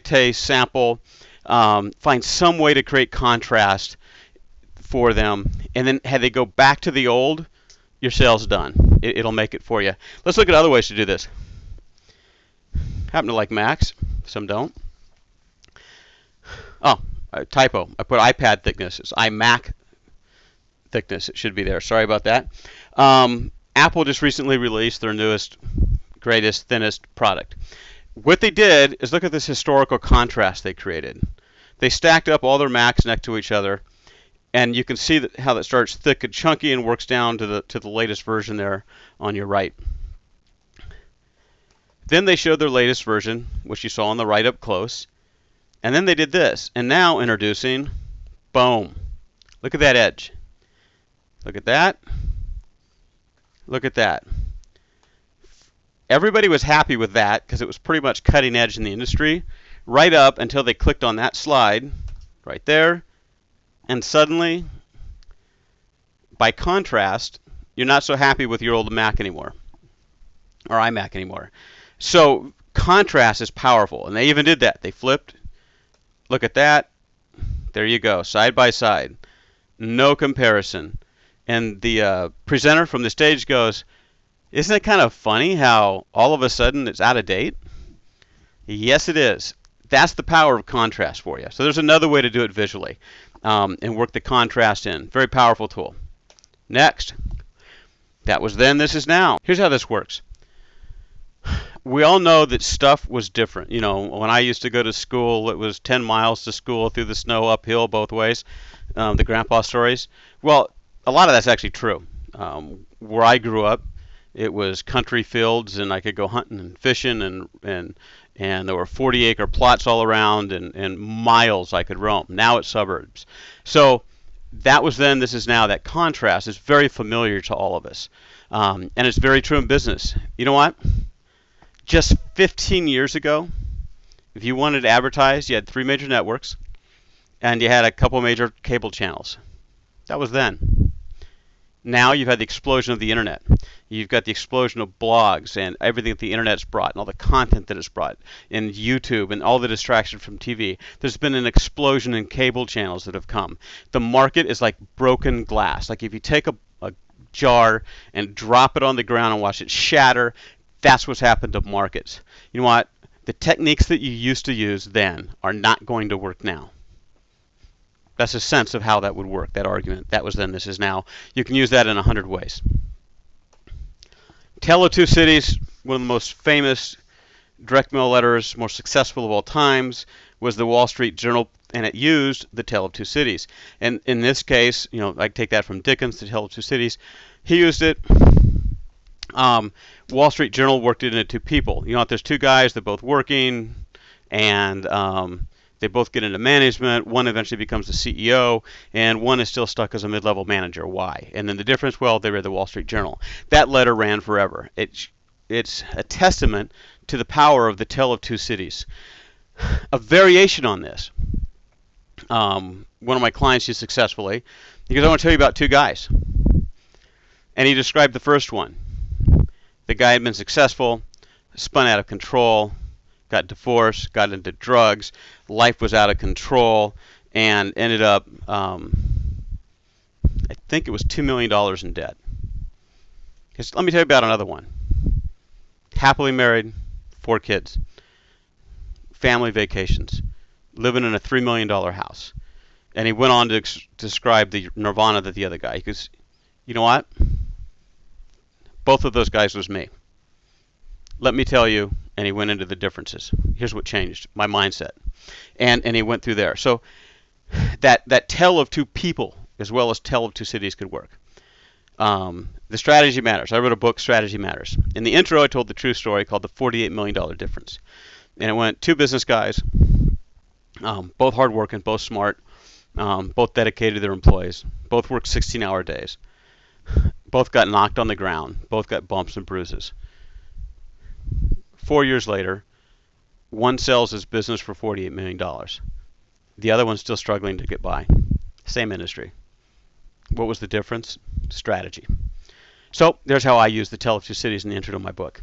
taste, sample, find some way to create contrast for them, and then have they go back to the old, your sale's done. It'll make it for you. Let's look at other ways to do this. Happen to like Macs, some don't. Oh, typo. I put iPad thickness. It's iMac thickness. It should be there. Sorry about that. Apple just recently released their newest, greatest, thinnest product. What they did is look at this historical contrast they created. They stacked up all their Macs next to each other, and you can see how that starts thick and chunky and works down to the latest version there on your right. Then they showed their latest version, which you saw on the right up close, and then they did this. And now introducing, boom. Look at that edge. Look at that. Look at that. Everybody was happy with that because it was pretty much cutting edge in the industry, right up until they clicked on that slide right there, and suddenly, by contrast, you're not so happy with your old Mac anymore, or iMac anymore. So contrast is powerful, and they even did that. They flipped. Look at that. There you go, side by side. No comparison. And the presenter from the stage goes, "Isn't it kind of funny how all of a sudden it's out of date?" Yes, it is. That's the power of contrast for you. So there's another way to do it visually and work the contrast in. Very powerful tool. Next. That was then, this is now. Here's how this works. We all know that stuff was different. You know, when I used to go to school, it was 10 miles to school through the snow uphill both ways, the grandpa stories. Well, a lot of that's actually true. Where I grew up, it was country fields, and I could go hunting and fishing, and there were 40-acre plots all around, and miles I could roam. Now it's suburbs. So that was then, this is now. That contrast is very familiar to all of us. And it's very true in business. You know what? Just 15 years ago, if you wanted to advertise, you had 3 major networks, and you had a couple major cable channels. That was then. Now you've had the explosion of the internet. You've got the explosion of blogs and everything that the internet's brought and all the content that it's brought, and YouTube and all the distraction from TV. There's been an explosion in cable channels that have come. The market is like broken glass. Like if you take a jar and drop it on the ground and watch it shatter, that's what's happened to markets. You know what? The techniques that you used to use then are not going to work now. That's a sense of how that would work, that argument. That was then, this is now. You can use that in 100 ways. Tale of Two Cities, one of the most famous direct mail letters, most successful of all times, was the Wall Street Journal, and it used the Tale of Two Cities. And in this case, you know, I take that from Dickens, the Tale of Two Cities. He used it. Wall Street Journal worked it into 2 people. You know, if there's 2 guys, they're both working, and they both get into management. One eventually becomes the CEO, and one is still stuck as a mid-level manager. Why? And then the difference, well, they read the Wall Street Journal. That letter ran forever. It's a testament to the power of the Tale of Two Cities. A variation on this, one of my clients used successfully, because I want to tell you about 2 guys. And he described the first one. The guy had been successful, spun out of control, got divorced, got into drugs, life was out of control, and ended up, I think it was $2 million in debt. Let me tell you about another one. Happily married, 4 kids, family vacations, living in a $3 million house. And he went on to describe the nirvana that the other guy, because, you know what? Both of those guys was me. Let me tell you, and he went into the differences. Here's what changed my mindset. And he went through there. So that tale of 2 people as well as tale of 2 cities could work. The strategy matters. I wrote a book, Strategy Matters. In the intro, I told the true story called The $48 Million Difference. And it went 2 business guys, both hardworking, both smart, both dedicated to their employees, both worked 16-hour days, both got knocked on the ground, both got bumps and bruises. 4 years later, one sells his business for $48 million. The other one's still struggling to get by. Same industry. What was the difference? Strategy. So there's how I use the Tale of Two Cities in the intro to my book.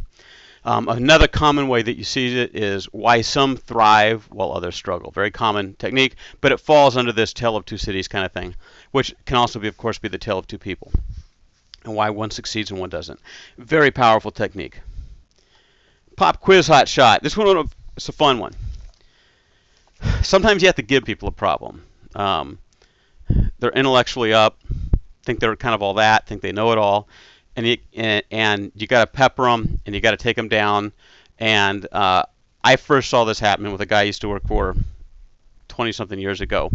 Another common way that you see it is why some thrive while others struggle. Very common technique, but it falls under this Tale of Two Cities kind of thing, which can also be, of course, be the tale of two people, and why one succeeds and one doesn't. Very powerful technique. Pop quiz hot shot. This one is a fun one. Sometimes you have to give people a problem. They're intellectually up, think they're kind of all that, think they know it all, and you got to pepper them, and you got to take them down. And I first saw this happening with a guy I used to work for 20-something years ago,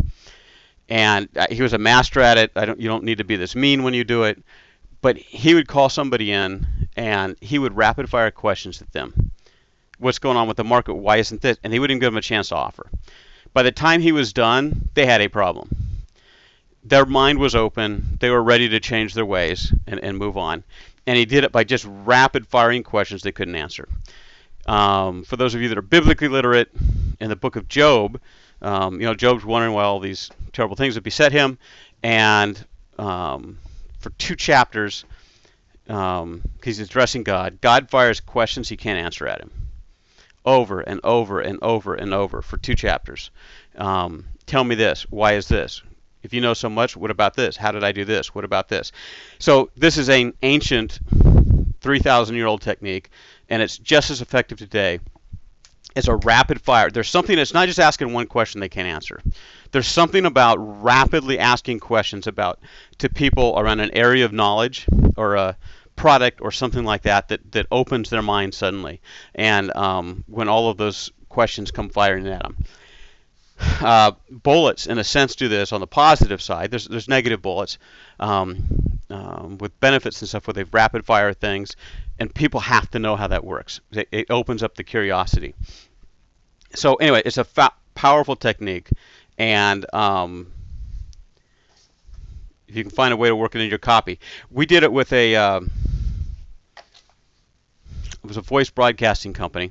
and he was a master at it. You don't need to be this mean when you do it, but he would call somebody in, and he would rapid fire questions at them. What's going on with the market? Why isn't this? And he wouldn't give them a chance to offer. By the time he was done, they had a problem. Their mind was open. They were ready to change their ways and move on. And he did it by just rapid firing questions they couldn't answer. For those of you that are biblically literate, in the book of Job, Job's wondering why all these terrible things have beset him. And for 2 chapters, he's addressing God. God fires questions he can't answer at him, over and over and over and over for 2 chapters. Tell me this. Why is this? If you know so much, what about this? How did I do this? What about this? So this is an ancient 3,000-year-old technique, and it's just as effective today. It's a rapid fire. There's something that's not just asking one question they can't answer. There's something about rapidly asking questions to people around an area of knowledge or a product or something like that opens their mind suddenly. And when all of those questions come firing at them. Bullets, in a sense, do this on the positive side. There's negative bullets with benefits and stuff where they rapid fire things, and people have to know how that works. It opens up the curiosity. So anyway, it's a powerful technique, and if you can find a way to work it in your copy. We did it with it was a voice broadcasting company.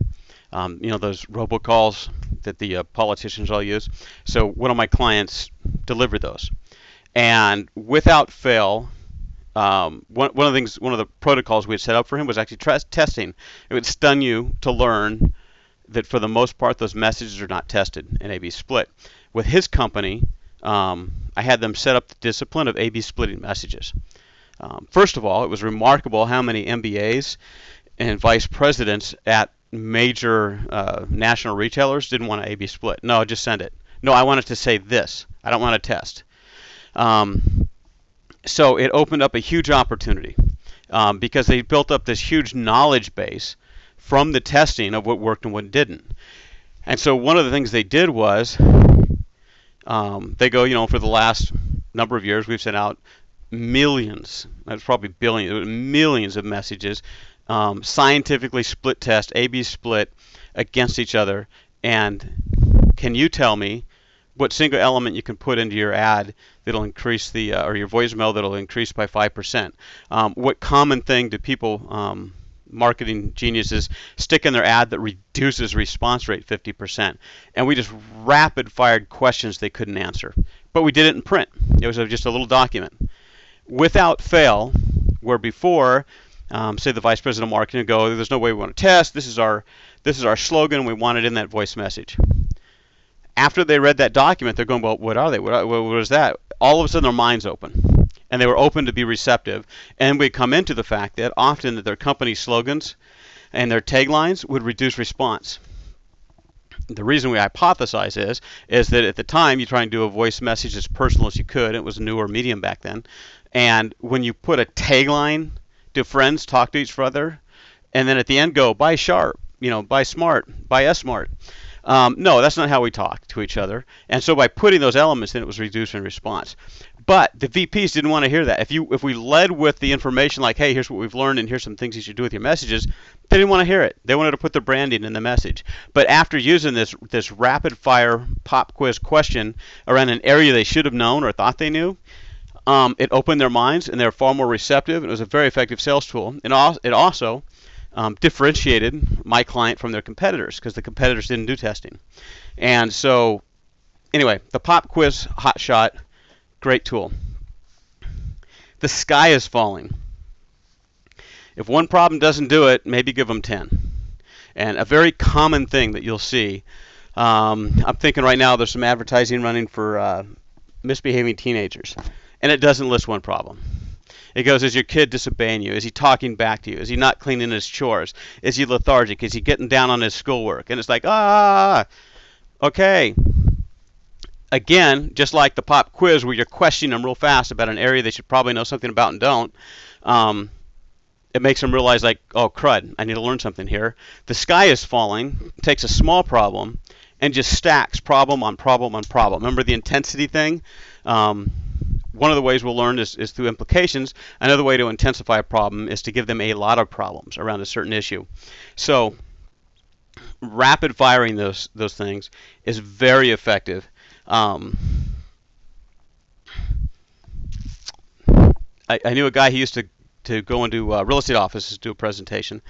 Those robocalls that the politicians all use. So one of my clients delivered those, and without fail, one of the protocols we had set up for him was actually testing. It would stun you to learn that for the most part those messages are not tested in A/B split. With his company, I had them set up the discipline of A/B splitting messages. First of all, it was remarkable how many MBAs and vice presidents at major national retailers didn't want to A/B split. No, just send it. No, I want it to say this. I don't want to test. So it opened up a huge opportunity because they built up this huge knowledge base from the testing of what worked and what didn't. And so one of the things they did was they go, for the last number of years we've sent out millions, that's probably billions, millions of messages, scientifically split test, A/B split against each other, and can you tell me what single element you can put into your ad that'll increase or your voicemail that'll increase by 5%? What common thing do people, marketing geniuses, stick in their ad that reduces response rate 50%? And we just rapid fired questions they couldn't answer. But we did it in print. It was just a little document. Without fail, where before, say the vice president of marketing would go, there's no way we want to test, this is our slogan, we want it in that voice message. After they read that document, they're going, well, what are they? What is that? All of a sudden their minds open, and they were open to be receptive. And we come into the fact that often that their company slogans and their taglines would reduce response. The reason we hypothesize is that at the time you try and do a voice message as personal as you could. It was a newer medium back then. And when you put a tagline, do friends talk to each other? And then at the end go, buy sharp, buy smart, buy S-smart. No, that's not how we talk to each other. And so by putting those elements in, it was reducing response. But the VPs didn't want to hear that. If we led with the information like, hey, here's what we've learned and here's some things you should do with your messages, they didn't want to hear it. They wanted to put the branding in the message. But after using this rapid fire pop quiz question around an area they should have known or thought they knew, it opened their minds and they're far more receptive. It was a very effective sales tool. And it also differentiated my client from their competitors because the competitors didn't do testing. And so anyway, the pop quiz hotshot, great tool. The sky is falling. If one problem doesn't do it, maybe give them 10. And a very common thing that you'll see, I'm thinking right now there's some advertising running for misbehaving teenagers, and it doesn't list one problem. It goes, is your kid disobeying you? Is he talking back to you? Is he not cleaning his chores? Is he lethargic? Is he getting down on his schoolwork? And it's like, okay. Again, just like the pop quiz where you're questioning them real fast about an area they should probably know something about and don't, it makes them realize like, oh crud, I need to learn something here. The sky is falling, takes a small problem, and just stacks problem on problem on problem. Remember the intensity thing? One of the ways we'll learn is through implications. Another way to intensify a problem is to give them a lot of problems around a certain issue. So rapid firing those things is very effective. I knew a guy, he used to go into real estate offices to do a presentation.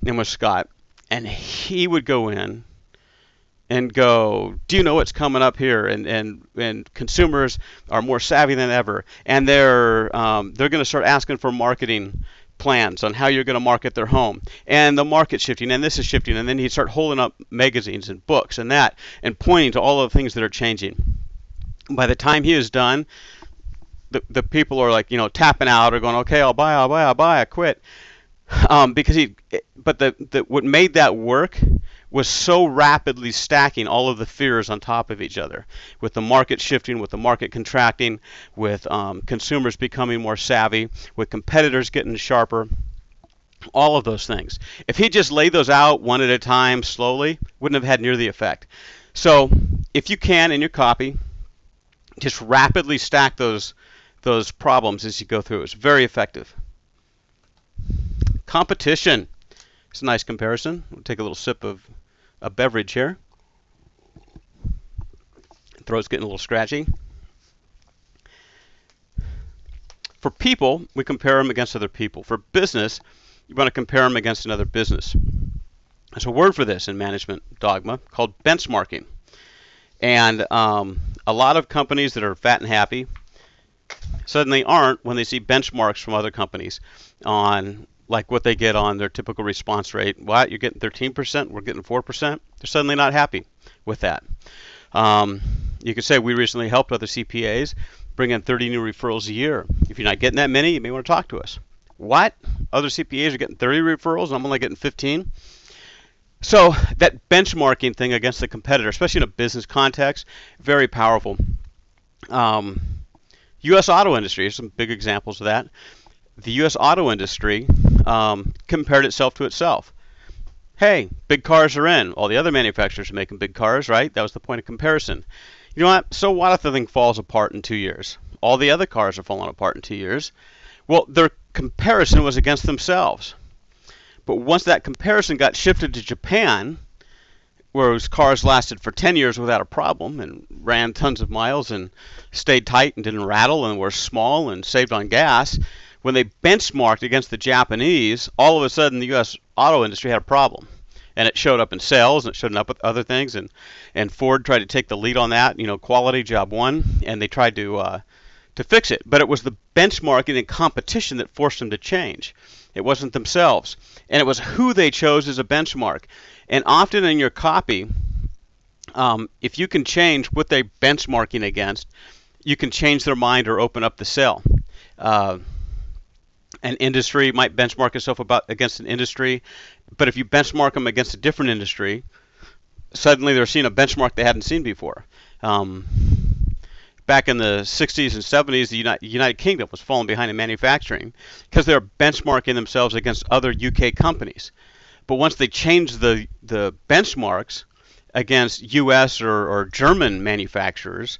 His name was Scott, and he would go in and go, do you know what's coming up here? And consumers are more savvy than ever, and they're going to start asking for marketing plans on how you're going to market their home, and the market's shifting, and this is shifting, and then he'd start holding up magazines and books and that, and pointing to all of the things that are changing. By the time he is done, the people are like, tapping out or going, okay, I'll buy, I quit, because what made that work was so rapidly stacking all of the fears on top of each other, with the market shifting, with the market contracting, with consumers becoming more savvy, with competitors getting sharper, all of those things. If he just laid those out one at a time slowly, wouldn't have had near the effect. So if you can in your copy, just rapidly stack those problems as you go through. It's very effective. Competition. It's a nice comparison. We'll take a little sip of a beverage here. Throat's getting a little scratchy. For people, we compare them against other people. For business, you want to compare them against another business. There's a word for this in management dogma called benchmarking. And a lot of companies that are fat and happy suddenly aren't when they see benchmarks from other companies on like what they get on their typical response rate. What, you're getting 13%, we're getting 4%? They're suddenly not happy with that. You could say we recently helped other CPAs bring in 30 new referrals a year. If you're not getting that many, you may want to talk to us. What? Other CPAs are getting 30 referrals and I'm only getting 15? So that benchmarking thing against the competitor, especially in a business context, very powerful. U.S. auto industry, here's some big examples of that. The U.S. auto industry compared itself to itself. Hey, big cars are in. All the other manufacturers are making big cars, right? That was the point of comparison. You know what? So what if the thing falls apart in 2 years? All the other cars are falling apart in 2 years. Well, their comparison was against themselves. But once that comparison got shifted to Japan, where those cars lasted for 10 years without a problem and ran tons of miles and stayed tight and didn't rattle and were small and saved on gas, when they benchmarked against the Japanese, all of a sudden the U.S. auto industry had a problem. And it showed up in sales, and it showed up with other things, and Ford tried to take the lead on that, quality, job one, and they tried to fix it. But it was the benchmarking and competition that forced them to change. It wasn't themselves. And it was who they chose as a benchmark. And often in your copy, if you can change what they're benchmarking against, you can change their mind or open up the sale. An industry might benchmark itself against an industry, but if you benchmark them against a different industry, suddenly they're seeing a benchmark they hadn't seen before. Back in the 60s and 70s, the United Kingdom was falling behind in manufacturing because they were benchmarking themselves against other UK companies. But once they changed the benchmarks against US or German manufacturers,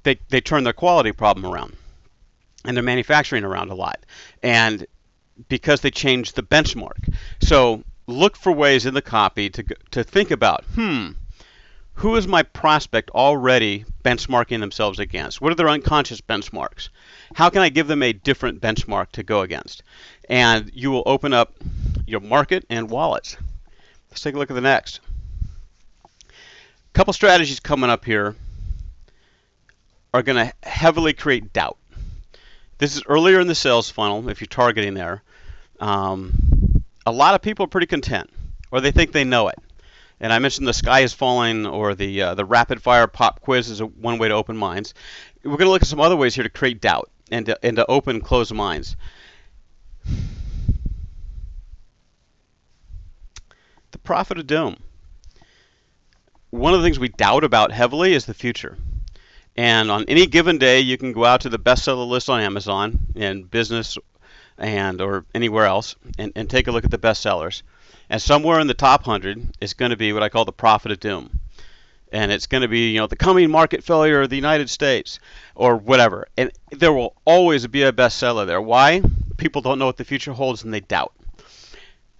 they turned their quality problem around. and they're manufacturing around a lot, and because they changed the benchmark. So look for ways in the copy to think about, who is my prospect already benchmarking themselves against? What are their unconscious benchmarks? How can I give them a different benchmark to go against? And you will open up your market and wallets. Let's take a look at the next. A couple strategies coming up here are going to heavily create doubt. This is earlier in the sales funnel if you're targeting there. A lot of people are pretty content, or they think they know it. And I mentioned the sky is falling, or the rapid fire pop quiz is one way to open minds. We're going to look at some other ways here to create doubt and to open closed minds. The prophet of doom. One of the things we doubt about heavily is the future. And on any given day, you can go out to the bestseller list on Amazon and business or anywhere else and take a look at the bestsellers. And somewhere in the top 100 is going to be what I call the prophet of doom. And it's going to be, the coming market failure of the United States or whatever. And there will always be a bestseller there. Why? People don't know what the future holds and they doubt.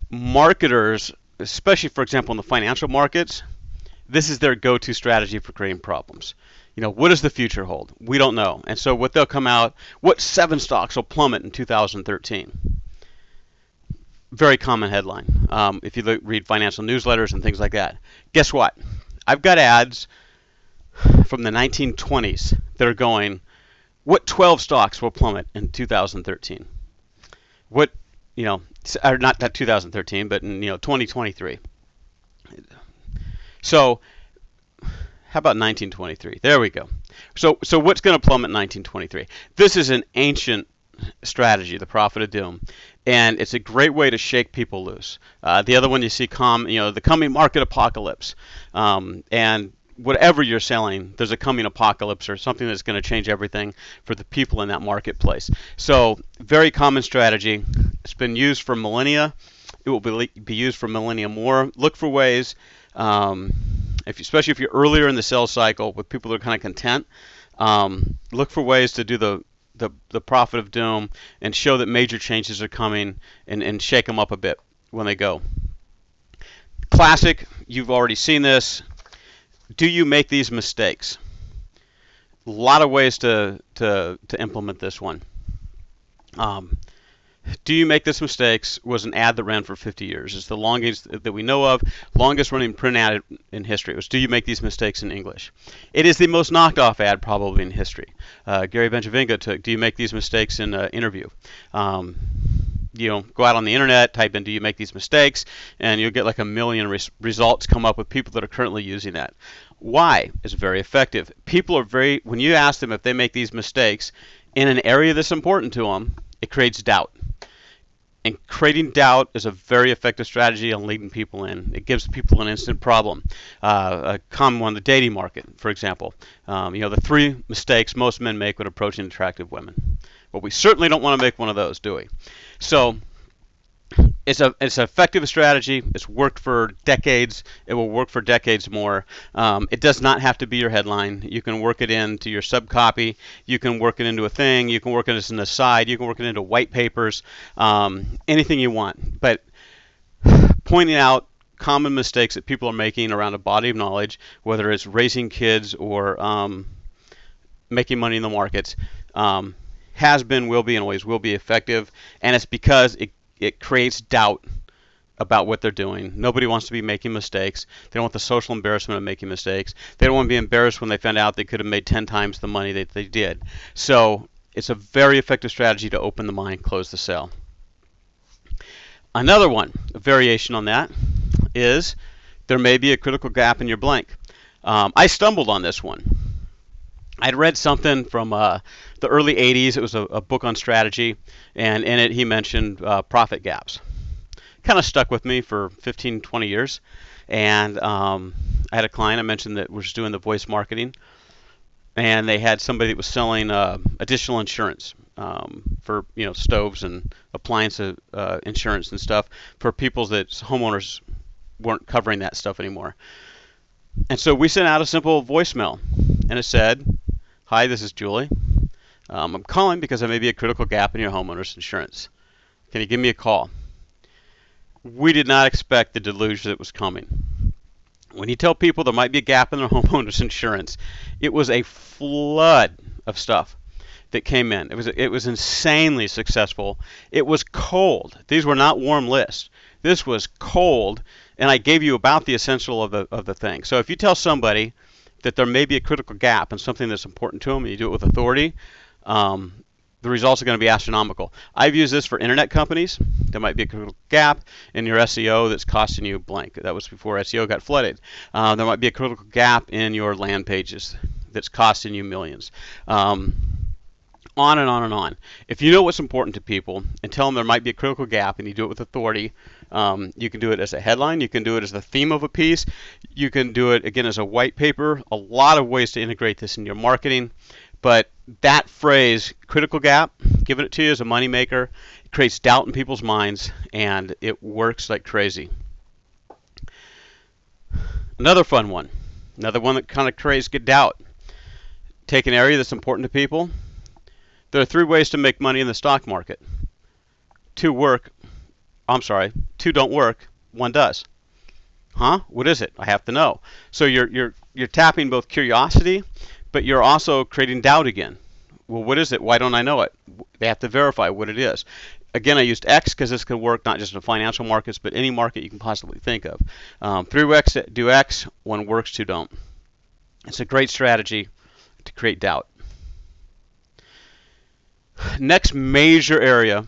Marketers, especially, for example, in the financial markets, this is their go-to strategy for creating problems. What does the future hold? We don't know. And so what they'll come out, what 7 stocks will plummet in 2013? Very common headline. If you read financial newsletters and things like that. Guess what? I've got ads from the 1920s that are going, what 12 stocks will plummet in 2013? What, or not 2013, but in 2023. So how about 1923? There we go. So what's going to plummet in 1923? This is an ancient strategy, the prophet of doom, and it's a great way to shake people loose. The other one you see, the coming market apocalypse, and whatever you're selling, there's a coming apocalypse or something that's going to change everything for the people in that marketplace. So very common strategy. It's been used for millennia. It will be used for millennia more. Look for ways. Especially if you're earlier in the sales cycle with people that are kind of content, look for ways to do the prophet of doom and show that major changes are coming and shake them up a bit when they go. Classic, you've already seen this. Do you make these mistakes? A lot of ways to implement this one. Do you make this mistakes was an ad that ran for 50 years. It's the longest that we know of, longest running print ad in history. It was, do you make these mistakes in English? It is the most knocked off ad probably in history. Gary Benjavinga took, do you make these mistakes in an interview? Go out on the internet, type in, do you make these mistakes? And you'll get like a million results come up with people that are currently using that. Why? It's very effective. People are when you ask them if they make these mistakes in an area that's important to them, it creates doubt. And creating doubt is a very effective strategy on leading people in. It gives people an instant problem. A common one, the dating market, for example. The 3 mistakes most men make when approaching attractive women. Well, we certainly don't want to make one of those, do we? So it's an effective strategy. It's worked for decades. It will work for decades more. It does not have to be your headline. You can work it into your subcopy. You can work it into a thing. You can work it as an aside. You can work it into white papers. Anything you want. But pointing out common mistakes that people are making around a body of knowledge, whether it's raising kids or making money in the markets, has been, will be, and always will be effective. And it's because it creates doubt about what they're doing. Nobody wants to be making mistakes. They don't want the social embarrassment of making mistakes. They don't want to be embarrassed when they found out they could have made 10 times the money that they did. So it's a very effective strategy to open the mind, close the sale. Another one, a variation on that, is there may be a critical gap in your blank. I stumbled on this one. I'd read something from the early 80s. It was a book on strategy, and in it he mentioned profit gaps. Kind of stuck with me for 15, 20 years. And I had a client I mentioned that was doing the voice marketing, and they had somebody that was selling additional insurance for stoves and appliance insurance and stuff for people that homeowners weren't covering that stuff anymore. And so we sent out a simple voicemail, and it said, "Hi, this is Julie. I'm calling because there may be a critical gap in your homeowner's insurance. Can you give me a call? We did not expect the deluge that was coming. When you tell people there might be a gap in their homeowner's insurance, it was a flood of stuff that came in. It was insanely successful. It was cold. These were not warm lists. This was cold, and I gave you about the essential of the thing. So if you tell somebody that there may be a critical gap in something that's important to them, and you do it with authority, the results are going to be astronomical. I've used this for internet companies. There might be a critical gap in your SEO that's costing you blank. That was before SEO got flooded. There might be a critical gap in your land pages that's costing you millions. On and on and on. If you know what's important to people and tell them there might be a critical gap and you do it with authority, you can do it as a headline, you can do it as the theme of a piece, you can do it again as a white paper, a lot of ways to integrate this in your marketing. But that phrase, critical gap, giving it to you as a moneymaker, it creates doubt in people's minds, and it works like crazy. Another fun one, another one that kind of creates good doubt. Take an area that's important to people. There are 3 ways to make money in the stock market. 2 don't work, 1 does. Huh? What is it? I have to know. So you're tapping both curiosity, but you're also creating doubt again. Well, what is it? Why don't I know it? They have to verify what it is. Again, I used X because this can work not just in financial markets, but any market you can possibly think of. 3 do X, 1 works, 2 don't. It's a great strategy to create doubt. Next major area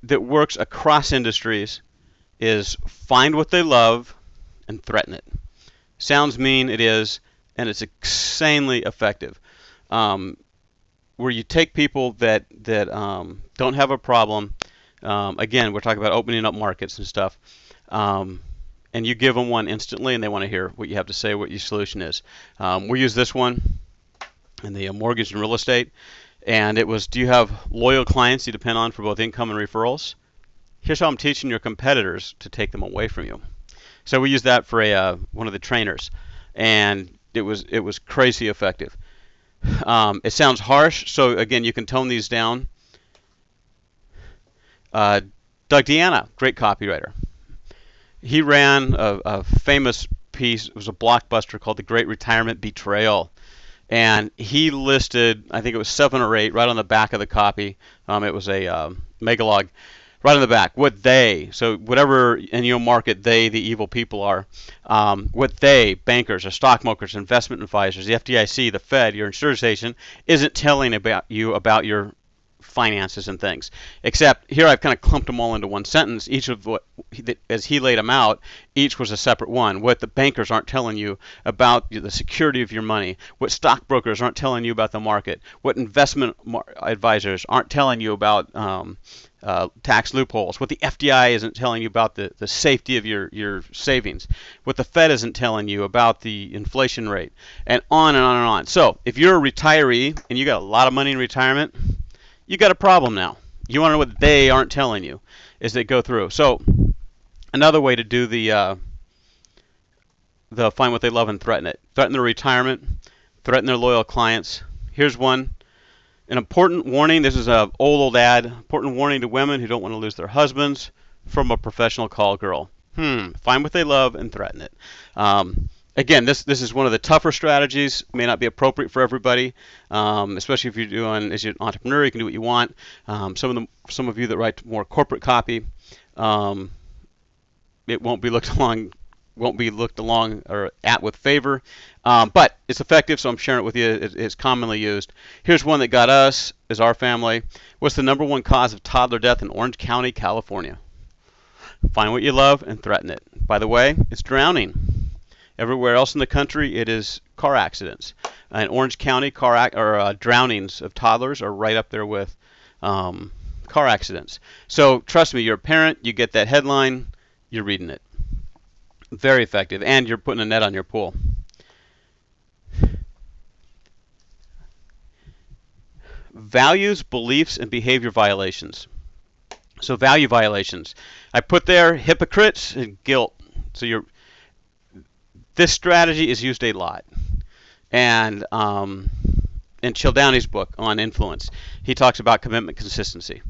that works across industries is find what they love and threaten it. Sounds mean, it is, and it's insanely effective. Where you take people that don't have a problem, again, we're talking about opening up markets and stuff, and you give them one instantly, and they want to hear what you have to say, what your solution is. We use this one in the mortgage and real estate, and it was, do you have loyal clients you depend on for both income and referrals? Here's how I'm teaching your competitors to take them away from you. So we used that for one of the trainers, and it was crazy effective. It sounds harsh, so again, you can tone these down. Doug Deanna, great copywriter. He ran a famous piece, it was a blockbuster called The Great Retirement Betrayal. And he listed, I think it was 7 or 8, right on the back of the copy. It was a megalog, right on the back. What they, so whatever in your market they, the evil people are, what they, bankers or stockbrokers, investment advisors, the FDIC, the Fed, your insurance agent, isn't telling about you about your finances and things. Except here I've kind of clumped them all into one sentence. Each of what, as he laid them out, each was a separate one. What the bankers aren't telling you about the security of your money, what stockbrokers aren't telling you about the market, what investment advisors aren't telling you about tax loopholes, what the FDI isn't telling you about the safety of your savings, what the Fed isn't telling you about the inflation rate, and on and on and on. So if you're a retiree and you got a lot of money in retirement, you got a problem now. You want to know what they aren't telling you as they go through. So another way to do the find what they love and threaten it. Threaten their retirement, threaten their loyal clients. Here's one. An important warning. This is an old ad. Important warning to women who don't want to lose their husbands from a professional call girl. Find what they love and threaten it. Again, this is one of the tougher strategies. May not be appropriate for everybody, especially if you're doing as an entrepreneur. You can do what you want. Some of you that write more corporate copy, it won't be looked along or at with favor, but it's effective. So I'm sharing it with you. It's commonly used. Here's one that got us as our family. What's the #1 cause of toddler death in Orange County, California? Find what you love and threaten it. By the way, it's drowning. Everywhere else in the country, it is car accidents. In Orange County, drownings of toddlers are right up there with car accidents. So trust me, you're a parent, you get that headline, you're reading it. Very effective, and you're putting a net on your pool. Values, beliefs, and behavior violations. So value violations. I put there hypocrites and guilt. So this strategy is used a lot. And in Cialdini's book on influence, he talks about commitment consistency.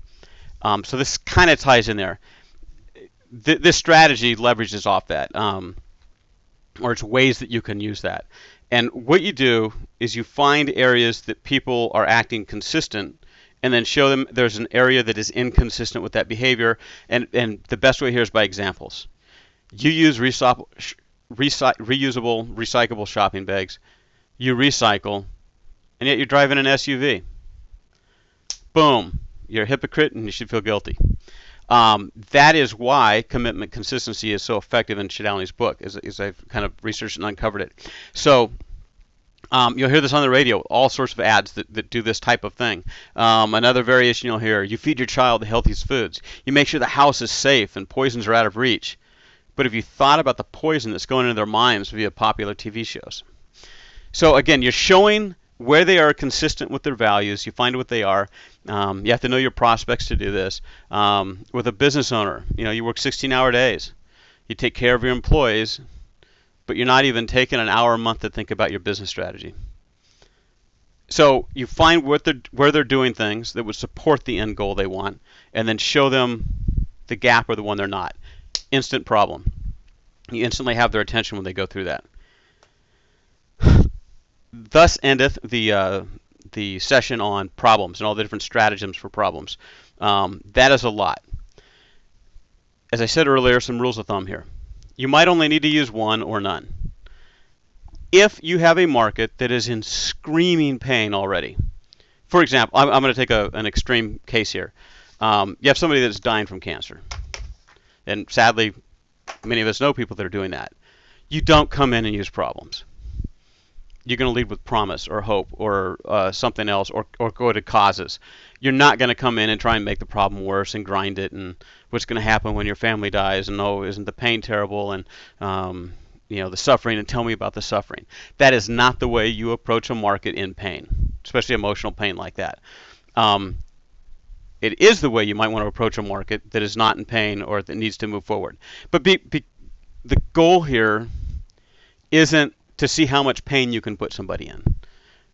So this kind of ties in there. This strategy leverages off that, or it's ways that you can use that. And what you do is you find areas that people are acting consistent, and then show them there's an area that is inconsistent with that behavior. And the best way here is by examples. You use reusable, recyclable shopping bags. You recycle, and yet you're driving an SUV. Boom. You're a hypocrite, and you should feel guilty. That is why commitment consistency is so effective in Cialdini's book, as I've kind of researched and uncovered it. So you'll hear this on the radio, all sorts of ads that do this type of thing. Another variation you'll hear, you feed your child the healthiest foods. You make sure the house is safe and poisons are out of reach. But have you thought about the poison that's going into their minds via popular TV shows? So again, you're showing where they are consistent with their values. You find what they are. You have to know your prospects to do this. With a business owner, you work 16-hour days. You take care of your employees, but you're not even taking an hour a month to think about your business strategy. So you find where they're doing things that would support the end goal they want, and then show them the gap or the one they're not. Instant problem. You instantly have their attention when they go through that. Thus endeth the session on problems and all the different stratagems for problems. That is a lot. As I said earlier, some rules of thumb here. You might only need to use one or none. If you have a market that is in screaming pain already, for example, I'm going to take an extreme case here. You have somebody that's dying from cancer. And sadly, many of us know people that are doing that. You don't come in and use problems. You're going to lead with promise or hope or something else, or go to causes. You're not going to come in and try and make the problem worse and grind it, and what's going to happen when your family dies, and isn't the pain terrible, and the suffering, and tell me about the suffering. That is not the way you approach a market in pain, especially emotional pain like that. It is the way you might want to approach a market that is not in pain or that needs to move forward. But the goal here isn't to see how much pain you can put somebody in.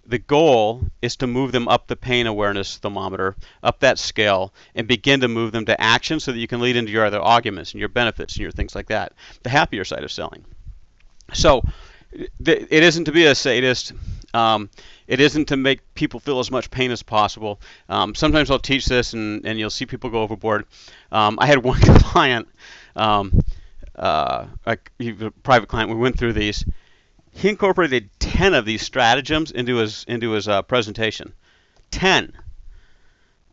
The goal is to move them up the pain awareness thermometer, up that scale, and begin to move them to action so that you can lead into your other arguments and your benefits and your things like that, the happier side of selling. So it isn't to be a sadist. It isn't to make people feel as much pain as possible. Sometimes I'll teach this, and you'll see people go overboard. I had one client, a private client. We went through these. He incorporated 10 of these stratagems into his presentation. 10.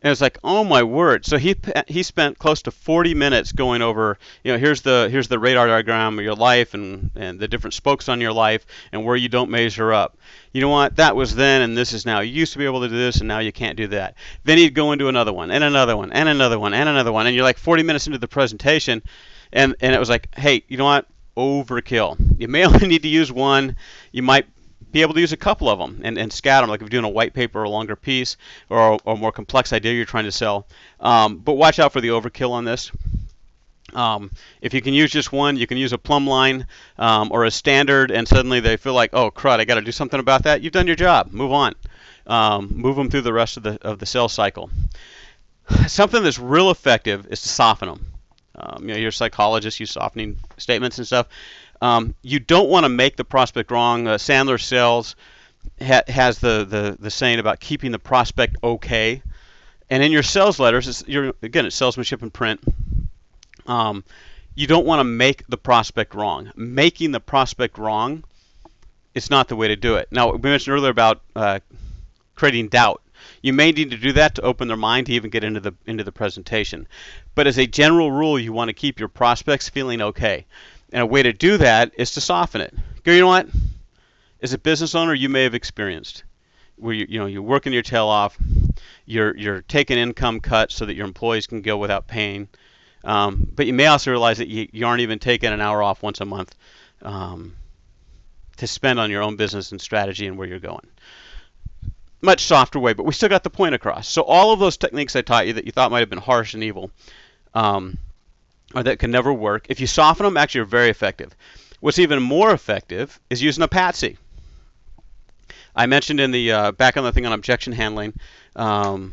And it's like, oh my word! So he spent close to 40 minutes going over, here's the radar diagram of your life and the different spokes on your life and where you don't measure up. You know what? That was then, and this is now. You used to be able to do this, and now you can't do that. Then he'd go into another one, and another one, and another one, and another one, and you're like 40 minutes into the presentation, and it was like, hey, you know what? Overkill. You may only need to use one. You might be able to use a couple of them and scatter them, like if you're doing a white paper or a longer piece or a more complex idea you're trying to sell. But watch out for the overkill on this. If you can use just one, you can use a plumb line or a standard, and suddenly they feel like, oh crud, I got to do something about that. You've done your job. Move on. Move them through the rest of the sales cycle. Something that's real effective is to soften them. Your psychologists use softening statements and stuff. You don't want to make the prospect wrong. Sandler Sales has the saying about keeping the prospect okay. And in your sales letters, it's salesmanship in print. You don't want to make the prospect wrong. Making the prospect wrong is not the way to do it. Now, we mentioned earlier about creating doubt. You may need to do that to open their mind to even get into the presentation. But as a general rule, you want to keep your prospects feeling okay. And a way to do that is to soften it. Go, you know what? As a business owner, you may have experienced where you're working your tail off, you're taking income cuts so that your employees can go without paying. But you may also realize that you aren't even taking an hour off once a month to spend on your own business and strategy and where you're going. Much softer way, but we still got the point across. So all of those techniques I taught you that you thought might have been harsh and evil, or that can never work, if you soften them, actually are very effective. What's even more effective is using a patsy. I mentioned in the back on the thing on objection handling, the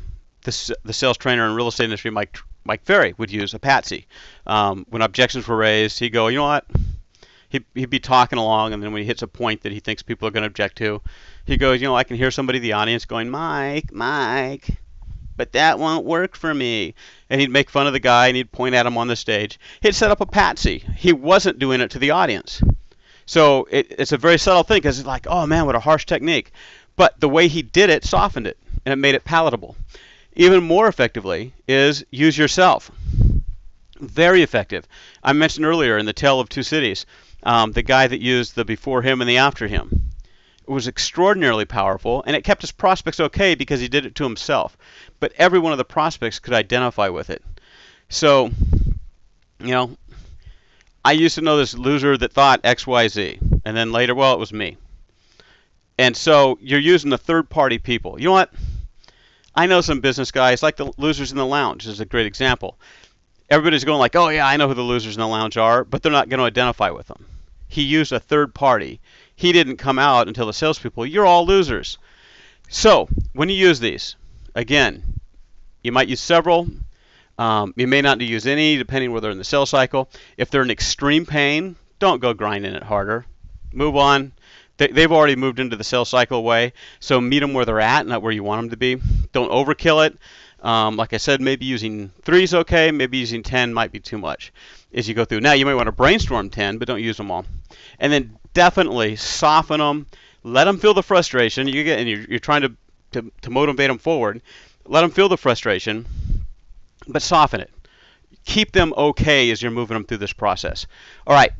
sales trainer in real estate industry, Mike Ferry, would use a patsy. When objections were raised, he'd go, you know what? He'd be talking along, and then when he hits a point that he thinks people are going to object to, he goes, you know, I can hear somebody in the audience going, Mike, but that won't work for me. And he'd make fun of the guy, and he'd point at him on the stage. He'd set up a patsy. He wasn't doing it to the audience. So it's a very subtle thing, because it's like, oh man, what a harsh technique. But the way he did it softened it, and it made it palatable. Even more effectively is use yourself. Very effective. I mentioned earlier in the Tale of Two Cities, the guy that used the before him and the after him. It was extraordinarily powerful, and it kept his prospects okay because he did it to himself. But every one of the prospects could identify with it. So, you know, I used to know this loser that thought X, Y, Z, and then later, well, it was me. And so you're using the third-party people. You know what? I know some business guys, like the losers in the lounge is a great example. Everybody's going like, oh yeah, I know who the losers in the lounge are, but they're not going to identify with them. He used a third party. He didn't come out until the salespeople, you're all losers. So when you use these, again, you might use several. You may not use any, depending whether they're in the sales cycle. If they're in extreme pain, don't go grinding it harder. Move on. They've already moved into the sales cycle way, so meet them where they're at, not where you want them to be. Don't overkill it. Like I said, maybe using 3 is okay. Maybe using 10 might be too much as you go through. Now, you might want to brainstorm 10, but don't use them all. And then definitely soften them. Let them feel the frustration. You're trying to motivate them forward. Let them feel the frustration, but soften it. Keep them okay as you're moving them through this process. All right,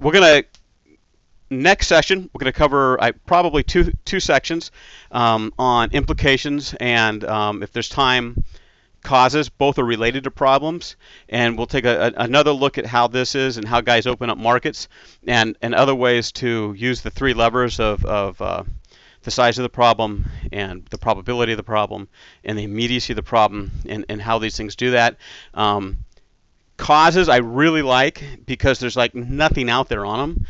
next session, we're going to cover probably two sections on implications and, if there's time, causes. Both are related to problems, and we'll take another look at how this is and how guys open up markets and other ways to use the 3 levers of the size of the problem and the probability of the problem and the immediacy of the problem and how these things do that. Causes I really like because there's like nothing out there on them.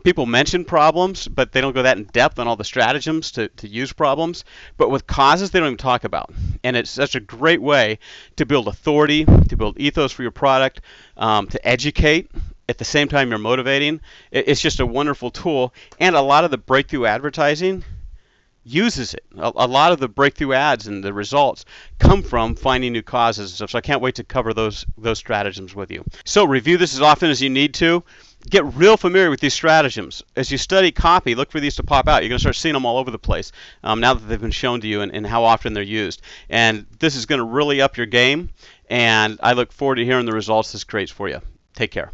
People mention problems, but they don't go that in depth on all the stratagems to use problems. But with causes, they don't even talk about. And it's such a great way to build authority, to build ethos for your product, to educate at the same time you're motivating. It's just a wonderful tool. And a lot of the breakthrough advertising uses it. A lot of the breakthrough ads and the results come from finding new causes and stuff. So I can't wait to cover those stratagems with you. So review this as often as you need to. Get real familiar with these stratagems. As you study copy, look for these to pop out. You're going to start seeing them all over the place now that they've been shown to you and how often they're used. And this is going to really up your game, and I look forward to hearing the results this creates for you. Take care.